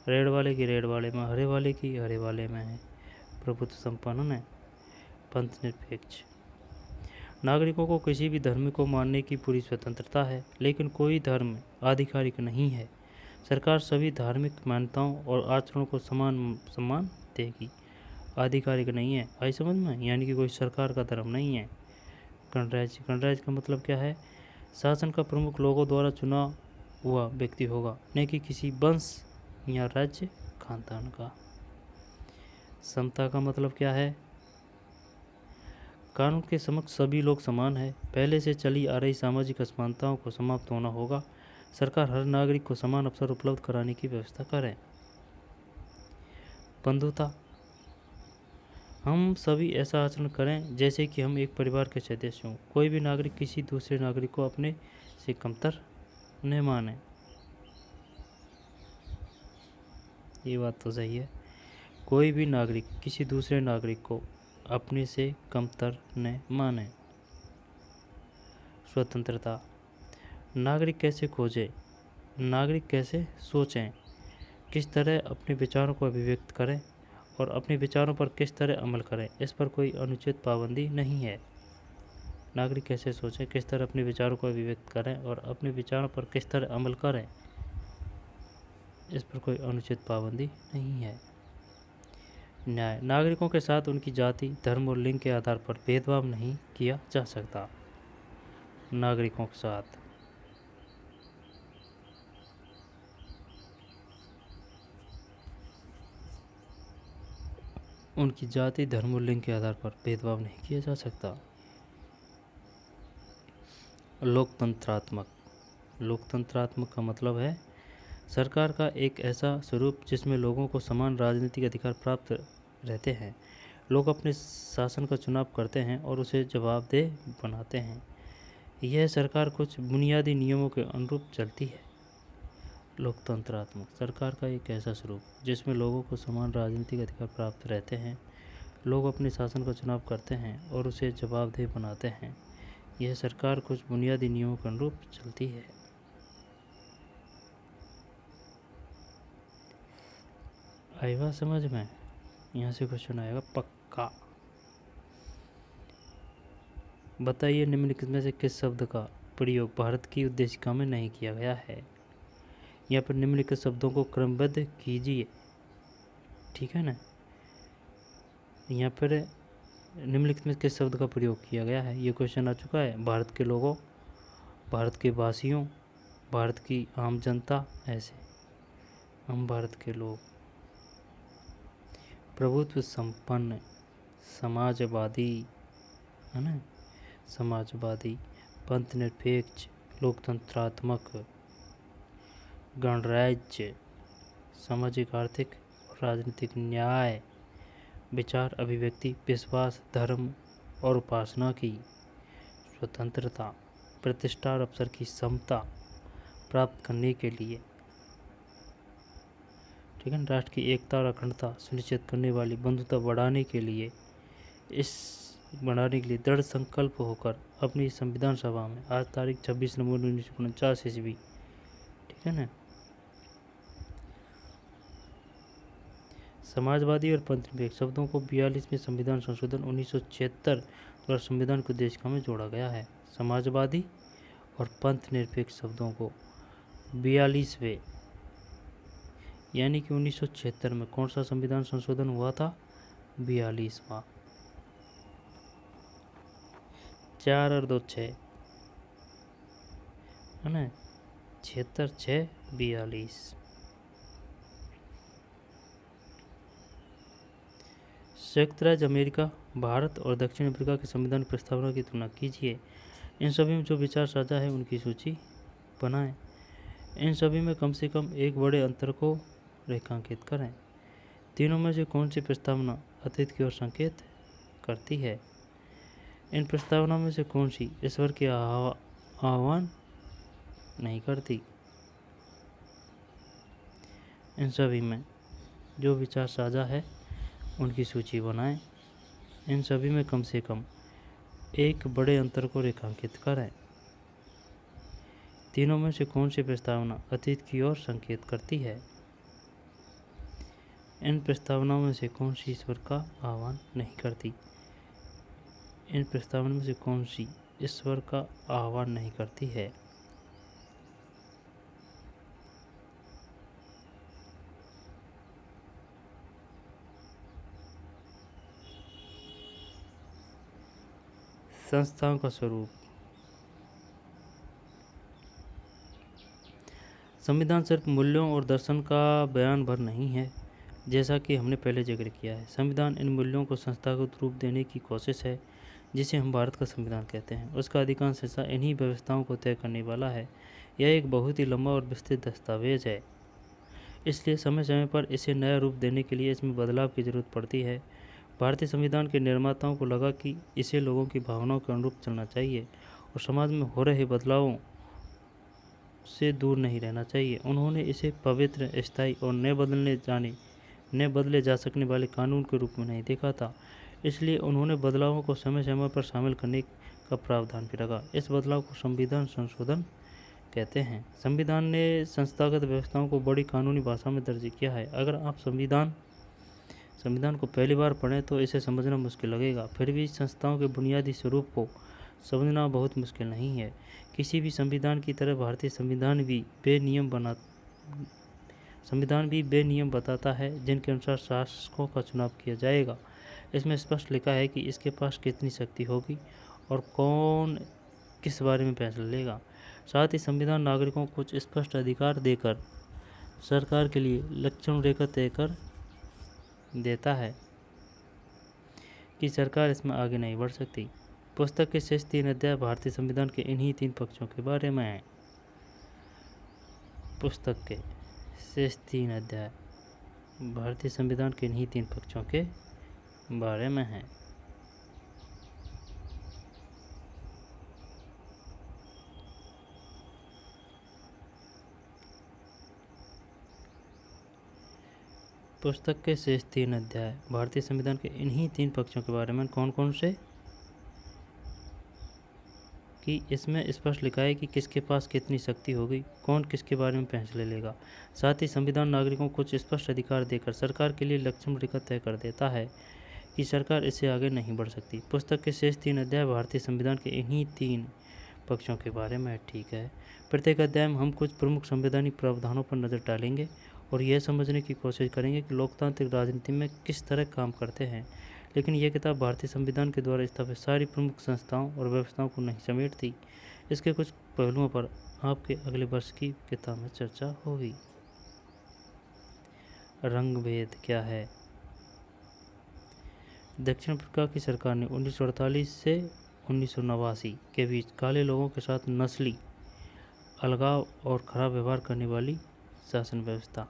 रेड वाले की रेड वाले में, हरे वाले की हरे वाले में है। प्रभुत्व संपन्न है। पंथ निरपेक्ष। नागरिकों को किसी भी धर्म को मानने की पूरी स्वतंत्रता है, लेकिन कोई धर्म आधिकारिक नहीं है। सरकार सभी धार्मिक मान्यताओं और आचरणों को समान सम्मान देगी। आधिकारिक नहीं है, आई समझ में, यानी कि कोई सरकार का धर्म नहीं है। गणराज्य। गणराज्य का मतलब क्या है? शासन का प्रमुख लोगों द्वारा चुना हुआ व्यक्ति होगा, न कि किसी वंश या राज्य खानदान का। समता का मतलब क्या है? कानून के समक्ष सभी लोग समान हैं। पहले से चली आ रही सामाजिक असमानताओं को समाप्त होना होगा। सरकार हर नागरिक को समान अवसर उपलब्ध कराने की व्यवस्था करे। बंधुता। हम सभी ऐसा आचरण करें जैसे कि हम एक परिवार के सदस्य हों। कोई भी नागरिक किसी दूसरे नागरिक को अपने से कमतर न माने। ये बात तो सही है। कोई भी नागरिक किसी दूसरे नागरिक को अपने से कमतर न माने। स्वतंत्रता। नागरिक कैसे खोजें, नागरिक कैसे सोचें, किस तरह अपने विचारों को अभिव्यक्त करें और अपने विचारों पर किस तरह अमल करें, इस पर कोई अनुचित पाबंदी नहीं है। नागरिक कैसे सोचें, किस तरह अपने विचारों को अभिव्यक्त करें और अपने विचारों पर किस तरह अमल करें, इस पर कोई अनुचित पाबंदी नहीं है। न्याय। नागरिकों के साथ उनकी जाति, धर्म और लिंग के आधार पर भेदभाव नहीं किया जा सकता। नागरिकों के साथ उनकी जाति, धर्म और लिंग के आधार पर भेदभाव नहीं किया जा सकता। लोकतंत्रात्मक। लोकतंत्रात्मक का मतलब है सरकार का एक ऐसा स्वरूप जिसमें लोगों को समान राजनीतिक अधिकार प्राप्त रहते हैं। लोग अपने शासन का चुनाव करते हैं और उसे जवाबदेह बनाते हैं। यह सरकार कुछ बुनियादी नियमों के अनुरूप चलती है। लोकतंत्रात्मक सरकार का एक ऐसा स्वरूप जिसमें लोगों को समान राजनीतिक अधिकार प्राप्त रहते हैं। लोग अपने शासन का चुनाव करते हैं और उसे जवाबदेह बनाते हैं। यह सरकार कुछ बुनियादी नियमों के अनुरूप चलती है। आई बात समझ में? यहाँ से क्वेश्चन आएगा पक्का। बताइए निम्नलिखित में से किस शब्द का प्रयोग भारत की उद्देशिका में नहीं किया गया है। यहाँ पर निम्नलिखित शब्दों को क्रमबद्ध कीजिए, ठीक है ना। यहाँ पर निम्नलिखित में किस शब्द का प्रयोग किया गया है, ये क्वेश्चन आ चुका है। भारत के लोगों, भारत के वासियों, भारत की आम जनता, ऐसे हम भारत के लोग। प्रभुत्व संपन्न, समाजवादी, है ना, समाजवादी। पंथ निरपेक्ष, लोकतंत्रात्मक, गणराज्य, सामाजिक आर्थिक और राजनीतिक न्याय, विचार अभिव्यक्ति, विश्वास, धर्म और उपासना की स्वतंत्रता, प्रतिष्ठा और अवसर की समता प्राप्त करने के लिए, ठीक है, राष्ट्र की एकता और अखंडता सुनिश्चित करने वाली बंधुता बढ़ाने के लिए दृढ़ संकल्प होकर अपनी संविधान सभा में आज तारीख 26 नवंबर 1949 ईस्वी, ठीक है ना। समाजवादी और पंथ निरपेक्ष शब्दों को 42वें संविधान संशोधन 1976 द्वारा संविधान की उद्देशिका में जोड़ा गया है। समाजवादी और पंथ निरपेक्ष शब्दों को 42वें यानी कि 1976 में कौन सा संविधान संशोधन हुआ था? 42वां। 4 और 2 6, है ना, 76 6 42। संयुक्त राज्य अमेरिका, भारत और दक्षिण अफ्रीका के संविधान प्रस्तावना की तुलना कीजिए। इन सभी में जो विचार साझा है उनकी सूची बनाएं। इन सभी में कम से कम एक बड़े अंतर को रेखांकित करें। तीनों में से कौन सी प्रस्तावना अतीत की ओर संकेत करती है? इन प्रस्तावना में से कौन सी ईश्वर के आह्वान नहीं करती? इन सभी में जो विचार साझा है उनकी सूची बनाएं। इन सभी में कम से कम एक बड़े अंतर को रेखांकित करें। तीनों में से कौन सी प्रस्तावना अतीत की ओर संकेत करती है? इन प्रस्तावनाओं में से कौन सी ईश्वर का आह्वान नहीं करती? इन प्रस्तावनाओं में से कौन सी ईश्वर का आह्वान नहीं करती है? संस्थाओं का स्वरूप। संविधान सिर्फ मूल्यों और दर्शन का बयान भर नहीं है, जैसा कि हमने पहले जिक्र किया है। संविधान इन मूल्यों को संस्थागत रूप देने की कोशिश है, जिसे हम भारत का संविधान कहते हैं। उसका अधिकांश हिस्सा इन्हीं व्यवस्थाओं को तय करने वाला है। यह एक बहुत ही लंबा और विस्तृत दस्तावेज है, इसलिए समय समय पर इसे नया रूप देने के लिए इसमें बदलाव की जरूरत पड़ती है। भारतीय संविधान के निर्माताओं को लगा कि इसे लोगों की भावनाओं के अनुरूप चलना चाहिए और समाज में हो रहे बदलावों से दूर नहीं रहना चाहिए। उन्होंने इसे पवित्र, स्थायी और न बदले जा सकने वाले कानून के रूप में नहीं देखा था। इसलिए उन्होंने बदलावों को समय समय पर शामिल करने का प्रावधान भी रखा। इस बदलाव को संविधान संशोधन कहते हैं। संविधान ने संस्थागत व्यवस्थाओं को बड़ी कानूनी भाषा में दर्ज किया है। अगर आप संविधान को पहली बार पढ़ें तो इसे समझना मुश्किल लगेगा। फिर भी संस्थाओं के बुनियादी स्वरूप को समझना बहुत मुश्किल नहीं है। किसी भी संविधान की तरह भारतीय संविधान भी बेनियम बताता है, जिनके अनुसार शासकों का चुनाव किया जाएगा। इसमें स्पष्ट लिखा है कि इसके पास कितनी शक्ति होगी और कौन किस बारे में फैसला लेगा। साथ ही संविधान नागरिकों को कुछ स्पष्ट अधिकार देकर सरकार के लिए लक्ष्मण रेखा तय कर देता है कि सरकार इसमें आगे नहीं बढ़ सकती। पुस्तक के शेष 3 अध्याय भारतीय संविधान के इन्हीं 3 पक्षों के बारे में हैं। पुस्तक के शेष 3 अध्याय भारतीय संविधान के इन्हीं 3 पक्षों के बारे में हैं। पुस्तक के शेष 3 अध्याय भारतीय संविधान के इन्हीं 3 पक्षों के बारे में कौन कौन से? कि इसमें स्पष्ट लिखा है कि किसके पास कितनी शक्ति होगी, कौन किसके बारे में फैसले लेगा। साथ ही संविधान नागरिकों को कुछ स्पष्ट अधिकार देकर सरकार के लिए लक्ष्मण रेखा तय कर देता है कि सरकार इससे आगे नहीं बढ़ सकती। पुस्तक के शेष 3 अध्याय भारतीय संविधान के इन्हीं 3 पक्षों के बारे में ठीक है। प्रत्येक अध्याय में हम कुछ प्रमुख संवैधानिक प्रावधानों पर नजर डालेंगे और यह समझने की कोशिश करेंगे कि लोकतांत्रिक राजनीति में किस तरह काम करते हैं। लेकिन यह किताब भारतीय संविधान के द्वारा स्थापित सारी प्रमुख संस्थाओं और व्यवस्थाओं को नहीं समेटती। इसके कुछ पहलुओं पर आपके अगले वर्ष की किताब में चर्चा होगी। रंग भेद क्या है? दक्षिण अफ्रीका की सरकार ने 1948 से 1989 के बीच काले लोगों के साथ नस्ली अलगाव और खराब व्यवहार करने वाली शासन व्यवस्था।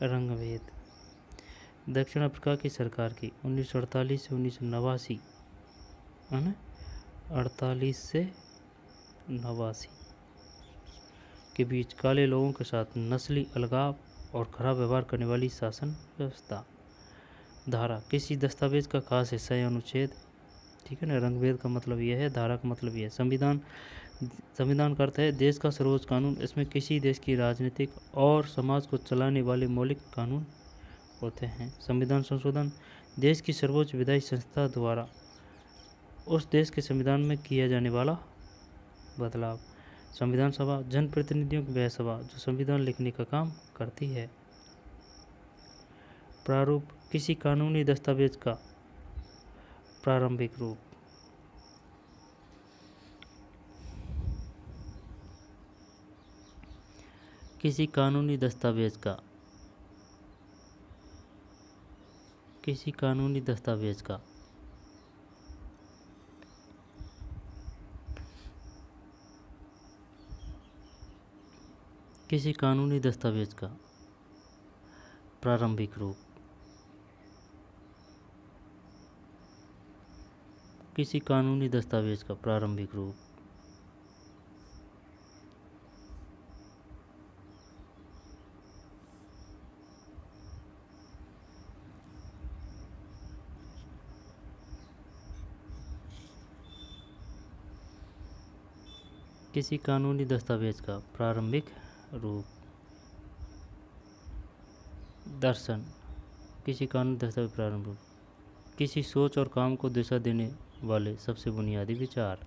रंग भेद। दक्षिण अफ्रीका की सरकार की 1948 से 1989 के बीच काले लोगों के साथ नस्ली अलगाव और खराब व्यवहार करने वाली शासन व्यवस्था। धारा किसी दस्तावेज का खास हिस्सा या अनुच्छेद। ठीक है ना। रंगभेद का मतलब यह है, धारा का मतलब यह है। संविधान का अर्थ है देश का सर्वोच्च कानून। इसमें किसी देश की राजनीतिक और समाज को चलाने वाले मौलिक कानून होते हैं। संविधान संशोधन देश की सर्वोच्च विधायी संस्था द्वारा उस देश के संविधान में किया जाने वाला बदलाव। संविधान सभा जनप्रतिनिधियों की वह सभा जो संविधान लिखने का काम करती है। प्रारूप किसी कानूनी दस्तावेज का प्रारंभिक रूप। किसी कानूनी दस्तावेज का किसी कानूनी दस्तावेज का प्रारंभिक रूप। किसी कानूनी दस्तावेज का प्रारंभिक रूप। किसी कानूनी दस्तावेज का प्रारंभिक रूप। दर्शन, किसी कानूनी दस्तावेज प्रारंभिक रूप। किसी सोच और काम को दिशा देने वाले सबसे बुनियादी विचार।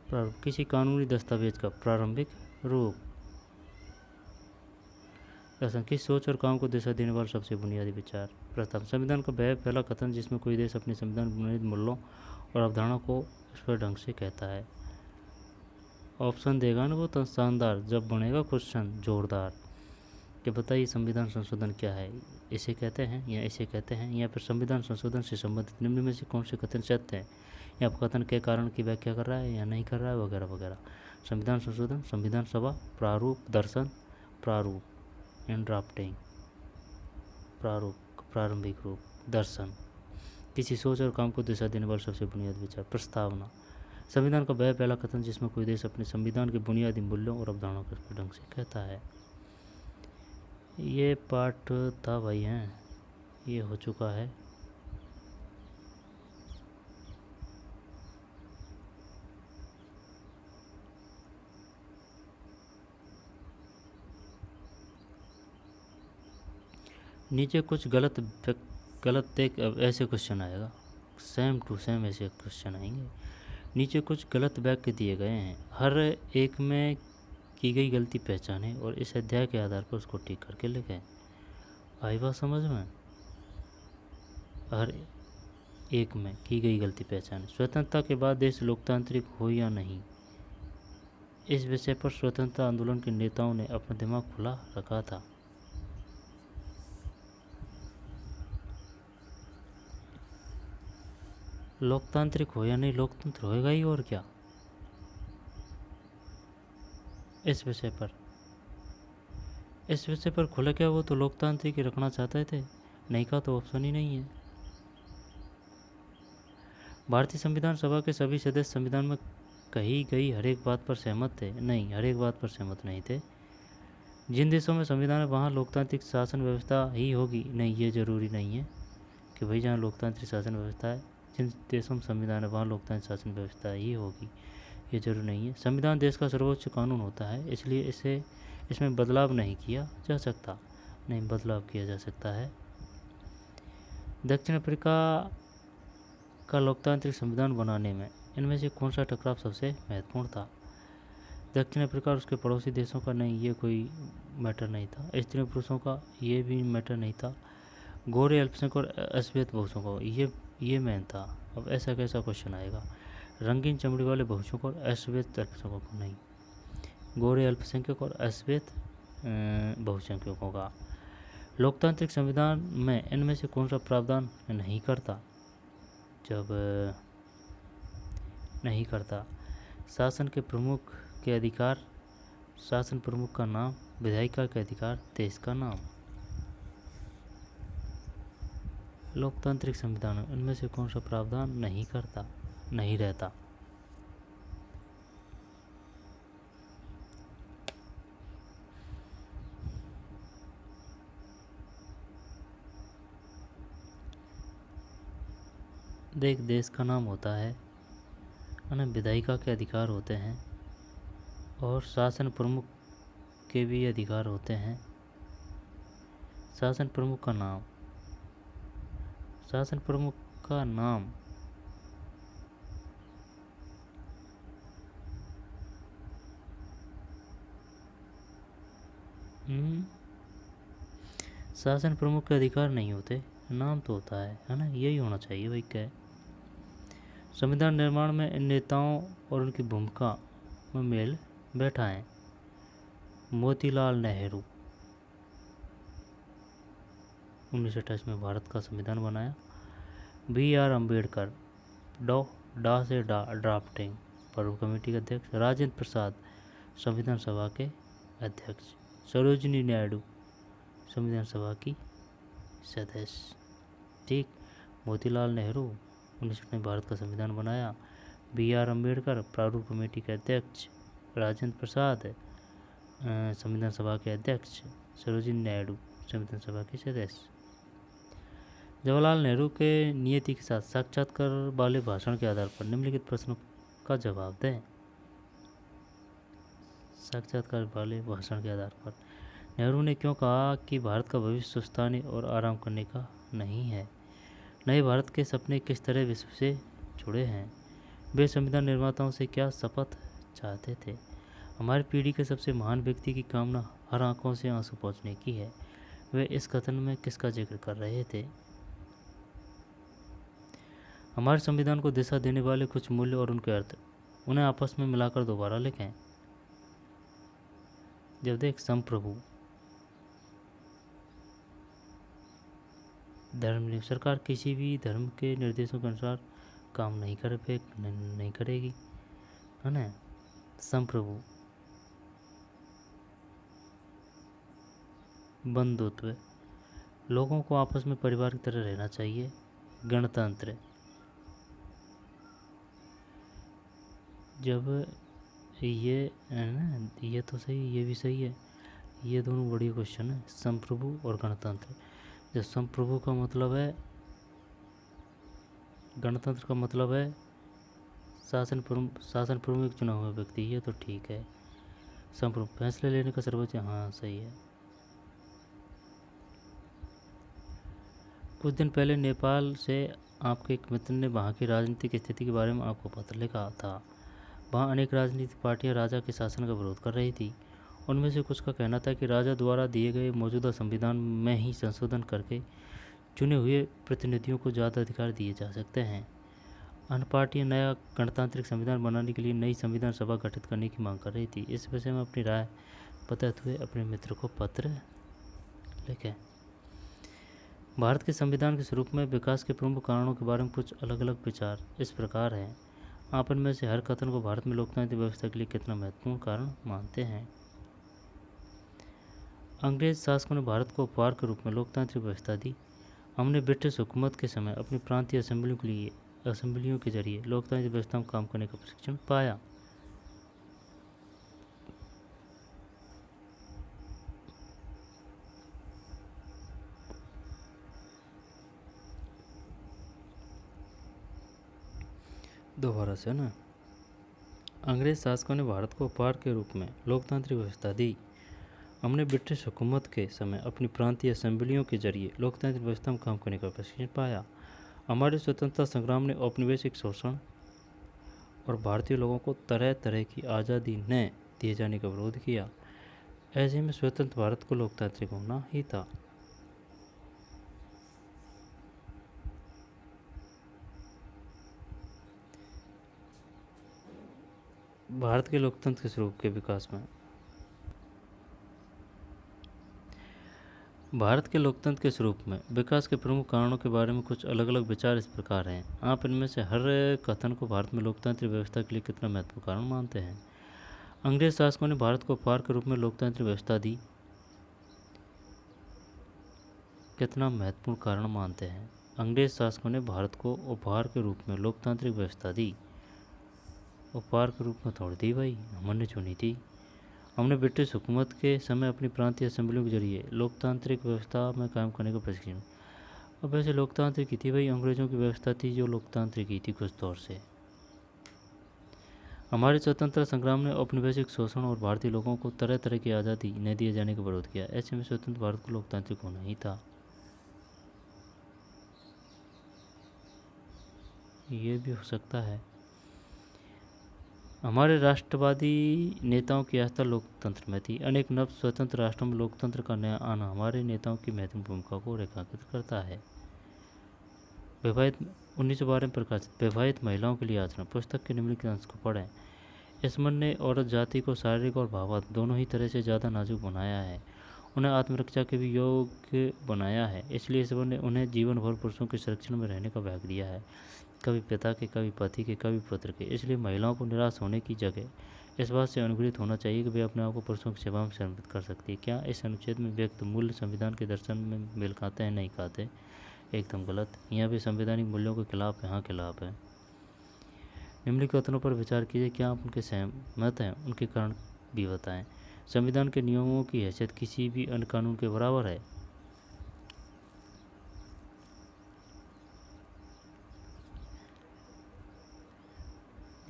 प्रारूप, किसी कानूनी दस्तावेज का प्रारंभिक रूप। दर्शन, किसी सोच और काम को दिशा देने वाले सबसे बुनियादी विचार। प्रस्ताव, संविधान का वह पहला कथन जिसमें कोई देश अपने संविधान बुनियादी मूल्यों और अवधारणा को स्पष्ट ढंग से कहता है। ऑप्शन देगा ना वो तो शानदार, जब बनेगा क्वेश्चन जोरदार कि बताइए संविधान संशोधन क्या है, इसे कहते हैं या इसे कहते हैं, या फिर संविधान संशोधन से संबंधित निम्न में से कौन से कथन सत्य हैं, या कथन के कारण की व्याख्या कर रहा है या नहीं कर रहा है, वगैरह वगैरह। संविधान संशोधन, संविधान सभा, प्रारूप, दर्शन, प्रारूप एंड ड्राफ्टिंग। प्रारूप, प्रारंभिक रूप। दर्शन, किसी सोच और काम को दिशा देने वाले सबसे बुनियादी विचार। प्रस्तावना, संविधान का वह पहला कथन जिसमें कोई देश अपने संविधान के बुनियादी मूल्यों और अवधारणाओं को ढंग से कहता है। ये पार्ट था भाई हैं, ये हो चुका है। नीचे कुछ गलत एक ऐसे क्वेश्चन आएगा, सेम टू सेम ऐसे क्वेश्चन आएंगे। नीचे कुछ गलत वाक्य दिए गए हैं, हर एक में की गई गलती पहचानें और इस अध्याय के आधार पर उसको ठीक करके लिखें। आई बात समझ में? हर एक में की गई गलती पहचानें। स्वतंत्रता के बाद देश लोकतांत्रिक हो या नहीं, इस विषय पर स्वतंत्रता आंदोलन के नेताओं ने अपना दिमाग खुला रखा था। लोकतांत्रिक हो या नहीं, लोकतंत्र होएगा ही और क्या। इस विषय पर खुला क्या, वो तो लोकतांत्रिक ही रखना चाहते थे, नहीं का तो ऑप्शन ही नहीं है। भारतीय संविधान सभा के सभी सदस्य संविधान में कही गई हर एक बात पर सहमत थे, नहीं, हर एक बात पर सहमत नहीं थे। जिन देशों में संविधान है वहाँ लोकतांत्रिक शासन व्यवस्था ही होगी, नहीं, ये जरूरी नहीं है कि भाई जहाँ लोकतांत्रिक शासन व्यवस्था है, जिन देशों में संविधान है वहाँ लोकतांत्रिक शासन व्यवस्था ही होगी, ये जरूरी नहीं है। संविधान देश का सर्वोच्च कानून होता है, इसलिए इसमें बदलाव नहीं किया जा सकता, नहीं, बदलाव किया जा सकता है। दक्षिण अफ्रीका का लोकतांत्रिक संविधान बनाने में इनमें से कौन सा टकराव सबसे महत्वपूर्ण था? दक्षिण अफ्रीका और उसके पड़ोसी देशों का, नहीं, ये कोई मैटर नहीं था। स्त्री पुरुषों का, ये भी मैटर नहीं था। गोरे अल्पसंख्यक और अश्वेत बहुसंख्यक को, ये मेन था। अब ऐसा कैसा क्वेश्चन आएगा, रंगीन चमड़ी वाले बहुसंख्यक और अश्वेत अल्पसंख्यकों को, नहीं, गोरे अल्पसंख्यक और अश्वेत बहुसंख्यकों का। लोकतांत्रिक संविधान में इनमें से कौन सा प्रावधान नहीं करता? जब नहीं करता, शासन के प्रमुख के अधिकार, शासन प्रमुख का नाम, विधायिका के अधिकार, देश का नाम। लोकतांत्रिक संविधान में इनमें से कौन सा प्रावधान नहीं करता, नहीं रहता? देख, देश का नाम होता है ना, विधायिका के अधिकार होते हैं और शासन प्रमुख के भी अधिकार होते हैं। शासन प्रमुख का नाम, शासन प्रमुख का नाम, शासन प्रमुख के अधिकार नहीं होते, नाम तो होता है ना, यही होना चाहिए भाई। क्या है, संविधान निर्माण में इन नेताओं और उनकी भूमिका में मेल बैठा है। मोतीलाल नेहरू 1928 में भारत का संविधान बनाया। BR अम्बेडकर डा से ड्राफ्टिंग प्रारूप कमेटी के अध्यक्ष। राजेंद्र प्रसाद संविधान सभा के अध्यक्ष। सरोजिनी नायडू संविधान सभा की सदस्य। ठीक, मोतीलाल नेहरू 1928 में भारत का संविधान बनाया। BR अम्बेडकर प्रारूप कमेटी के अध्यक्ष। राजेंद्र प्रसाद संविधान सभा के अध्यक्ष। सरोजिनी नायडू संविधान सभा के सदस्य। जवाहरलाल नेहरू के नियति के साथ साक्षात्कार वाले भाषण के आधार पर निम्नलिखित प्रश्नों का जवाब दें। साक्षात्कार वाले भाषण के आधार पर। नेहरू ने क्यों कहा कि भारत का भविष्य सुस्ताने और आराम करने का नहीं है? नए भारत के सपने किस तरह विश्व से जुड़े हैं? वे संविधान निर्माताओं से क्या शपथ चाहते थे? हमारी पीढ़ी के सबसे महान व्यक्ति की कामना हर आंखों से आंसू पोंछने की है। वे इस कथन में किसका जिक्र कर रहे थे? हमारे संविधान को दिशा देने वाले कुछ मूल्य और उनके अर्थ, उन्हें आपस में मिलाकर दोबारा लिखें। जब देख संप्रभु, धर्म सरकार किसी भी धर्म के निर्देशों के अनुसार काम नहीं करेगी, है ना। संप्रभु, बंधुत्व, लोगों को आपस में परिवार की तरह रहना चाहिए। गणतंत्र, जब ये है ना, ये तो सही, ये भी सही है, ये दोनों बड़ी क्वेश्चन है, संप्रभु और गणतंत्र। जब संप्रभु का मतलब है, गणतंत्र का मतलब है शासन प्रमुख चुना हुआ व्यक्ति, ये तो ठीक है। संप्रभु, फैसले लेने का सर्वोच्च, हाँ सही है। कुछ दिन पहले नेपाल से आपके एक मित्र ने वहाँ की राजनीतिक स्थिति के बारे में आपको पत्र लिखा था। वहाँ अनेक राजनीतिक पार्टियां राजा के शासन का विरोध कर रही थी। उनमें से कुछ का कहना था कि राजा द्वारा दिए गए मौजूदा संविधान में ही संशोधन करके चुने हुए प्रतिनिधियों को ज़्यादा अधिकार दिए जा सकते हैं। अन्य पार्टियां नया गणतांत्रिक संविधान बनाने के लिए नई संविधान सभा गठित करने की मांग कर रही थी। इस विषय में अपनी राय बताते हुए अपने मित्र को पत्र लिखें। भारत के संविधान के स्वरूप में विकास के प्रमुख कारणों के बारे में कुछ अलग अलग विचार इस प्रकार हैं। आप इनमें से हर कथन को भारत में लोकतांत्रिक व्यवस्था के लिए कितना महत्वपूर्ण कारण मानते हैं? अंग्रेज शासकों ने भारत को उपहार के रूप में लोकतांत्रिक व्यवस्था दी। हमने ब्रिटिश हुकूमत के समय अपनी प्रांतीय असेंबलियों के जरिए लोकतांत्रिक व्यवस्था में काम करने का प्रशिक्षण पाया। दोबारा से ना, अंग्रेज शासकों ने भारत को उपहार के रूप में लोकतांत्रिक व्यवस्था दी। हमने ब्रिटिश हुकूमत के समय अपनी प्रांतीय असेंबलियों के जरिए लोकतांत्रिक व्यवस्था में काम करने का प्रशिक्षण पाया। हमारे स्वतंत्रता संग्राम ने औपनिवेशिक शोषण और भारतीय लोगों को तरह तरह की आज़ादी न दिए जाने का विरोध किया। ऐसे में स्वतंत्र भारत को लोकतांत्रिक होना ही था। भारत के लोकतंत्र के स्वरूप के विकास में, भारत के लोकतंत्र के स्वरूप में विकास के प्रमुख कारणों के बारे में कुछ अलग अलग विचार इस प्रकार हैं। आप इनमें से हर कथन को भारत में लोकतांत्रिक व्यवस्था के लिए कितना महत्वपूर्ण कारण मानते हैं? अंग्रेज शासकों ने भारत को उपहार के रूप में लोकतांत्रिक व्यवस्था दी, कितना महत्वपूर्ण कारण मानते हैं? अंग्रेज शासकों ने भारत को उपहार के रूप में लोकतांत्रिक व्यवस्था दी। उपहार के रूप में थोड़ी दी भाई, हमने चुनी थी। हमने ब्रिटिश हुकूमत के समय अपनी प्रांतीय असेंबलियों के जरिए लोकतांत्रिक व्यवस्था में काम करने का प्रशिक्षण। अब वैसे लोकतांत्रिक ही थी भाई, अंग्रेज़ों की व्यवस्था थी जो लोकतांत्रिक ही थी कुछ तौर से। हमारे स्वतंत्रता संग्राम ने औपनिवेशिक शोषण और भारतीय लोगों को तरह तरह की आज़ादी न दिए जाने का विरोध किया। ऐसे में स्वतंत्र भारत को लोकतांत्रिक होना ही था। ये भी हो सकता है। हमारे राष्ट्रवादी नेताओं की आस्था लोकतंत्र में थी। अनेक नव स्वतंत्र राष्ट्रों में लोकतंत्र का नया आना हमारे नेताओं की महत्वपूर्ण भूमिका को रेखांकित करता है। विवाहित 1912 में प्रकाशित विवाहित महिलाओं के लिए आचरण पुस्तक के निम्नलिखित अंश को पढ़ें। इस मन ने औरत जाति को शारीरिक और भावात्मक दोनों ही तरह से ज़्यादा नाजुक बनाया है, उन्हें आत्मरक्षा के भी योग्य बनाया है। इसलिए ईश्वर ने उन्हें जीवन भर पुरुषों के संरक्षण में रहने का भाग दिया है, कभी पिता के, कभी पति के, कभी पुत्र के। इसलिए महिलाओं को निराश होने की जगह इस बात से अनुग्रहित होना चाहिए कि वे अपने आप को पुरुषों की सेवा में समर्पित कर सकती है। क्या इस अनुच्छेद में व्यक्त मूल्य संविधान के दर्शन में मेल खाते हैं? नहीं खाते, एकदम गलत। यहाँ भी संवैधानिक मूल्यों के खिलाफ, यहाँ खिलाफ है। निम्नलिखित कथनों पर विचार कीजिए, क्या आप उनके सहमत हैं? उनके कारण भी बताएं। संविधान के नियमों की हैसियत किसी भी अन्य कानून के बराबर है?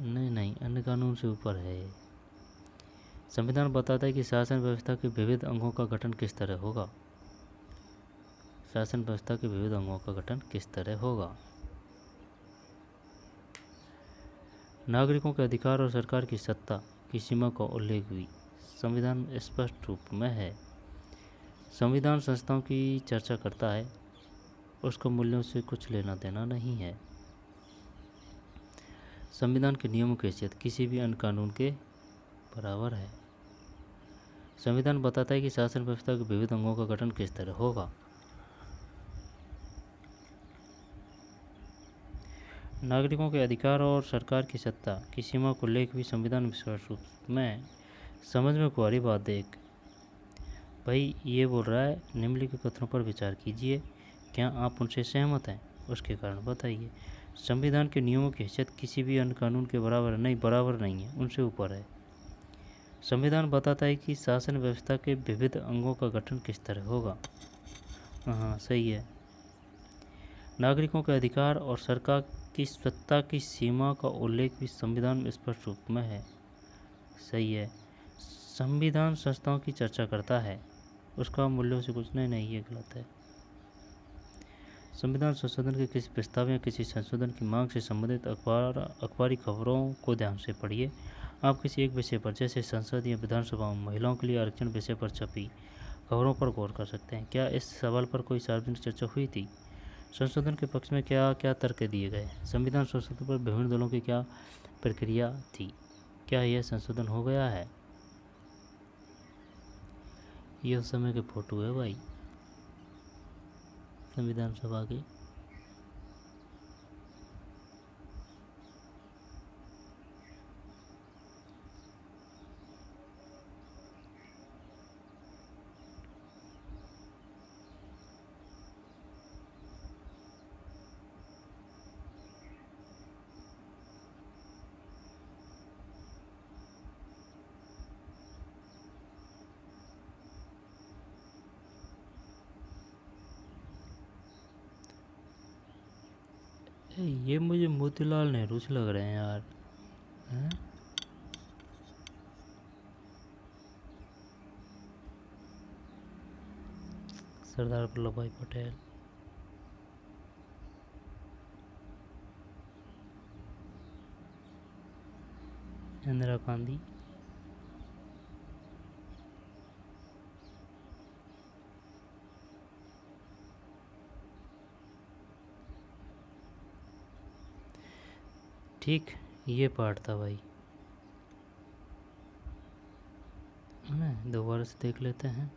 नहीं, अन्य कानून से ऊपर है। संविधान बताता है कि शासन व्यवस्था के विविध अंगों का गठन किस तरह होगा। शासन व्यवस्था के विविध अंगों का गठन किस तरह होगा। नागरिकों के अधिकार और सरकार की सत्ता की सीमा का उल्लेख भी संविधान में स्पष्ट रूप में है। संविधान संस्थाओं की चर्चा करता है, उसका मूल्यों से कुछ लेना देना नहीं है। संविधान के नियमों की हैसियत किसी भी अन्य कानून के बराबर है। संविधान बताता है कि शासन व्यवस्था के विविध अंगों का गठन किस तरह होगा। नागरिकों के अधिकार और सरकार की सत्ता की सीमा को उल्लेख भी संविधान में स्पष्ट रूप में समझ में कुआरी बात देख भाई ये बोल रहा है, निम्नलिखित कथनों पर विचार कीजिए, क्या आप उनसे सहमत हैं, उसके कारण बताइए। संविधान के नियमों की हैसियत किसी भी अन्य कानून के बराबर नहीं है, उनसे ऊपर है। संविधान बताता है कि शासन व्यवस्था के विविध अंगों का गठन किस तरह होगा। हाँ सही है। नागरिकों के अधिकार और सरकार की सत्ता की सीमा का उल्लेख भी संविधान में स्पष्ट रूप में है। सही है। संविधान संस्थाओं की चर्चा करता है, उसका मूल्यों से कुछ नहीं, ये गलत है। संविधान संशोधन के किसी प्रस्ताव या किसी संशोधन की मांग से संबंधित अखबारी खबरों को ध्यान से पढ़िए। आप किसी एक विषय पर, जैसे संसद या विधानसभा में महिलाओं के लिए आरक्षण विषय पर छपी खबरों पर गौर कर सकते हैं। क्या इस सवाल पर कोई सार्वजनिक चर्चा हुई थी? संशोधन के पक्ष में क्या क्या तर्क दिए गए? संविधान संशोधन पर विभिन्न दलों की क्या प्रक्रिया थी? क्या यह संशोधन हो गया है? ये उस समय के फोटो है भाई, संविधान सभा के। ये मुझे मोतीलाल नेहरू से लग रहे हैं यार, हैं? सरदार वल्लभ भाई पटेल। इंदिरा गांधी। ठीक, ये पार्ट था भाई, है ना। दोबारा से देख लेते हैं।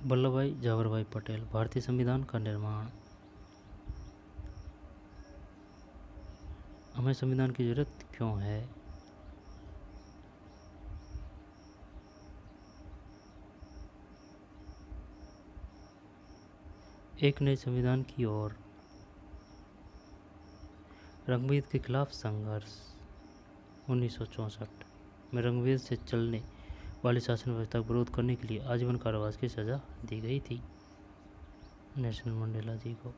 वल्लभ भाई जावर भाई पटेल, भारतीय संविधान का निर्माण। हमें संविधान की जरूरत क्यों है? एक नए संविधान की ओर, रंगभेद के खिलाफ संघर्ष। 1964 में रंगभेद से चलने वाली शासन व्यवस्था का विरोध करने के लिए आजीवन कारावास की सजा दी गई थी नेल्सन मंडेला जी को।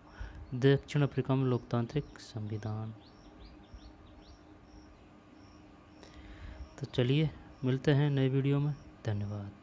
दक्षिण अफ्रीका में लोकतांत्रिक संविधान। तो चलिए मिलते हैं नए वीडियो में, धन्यवाद।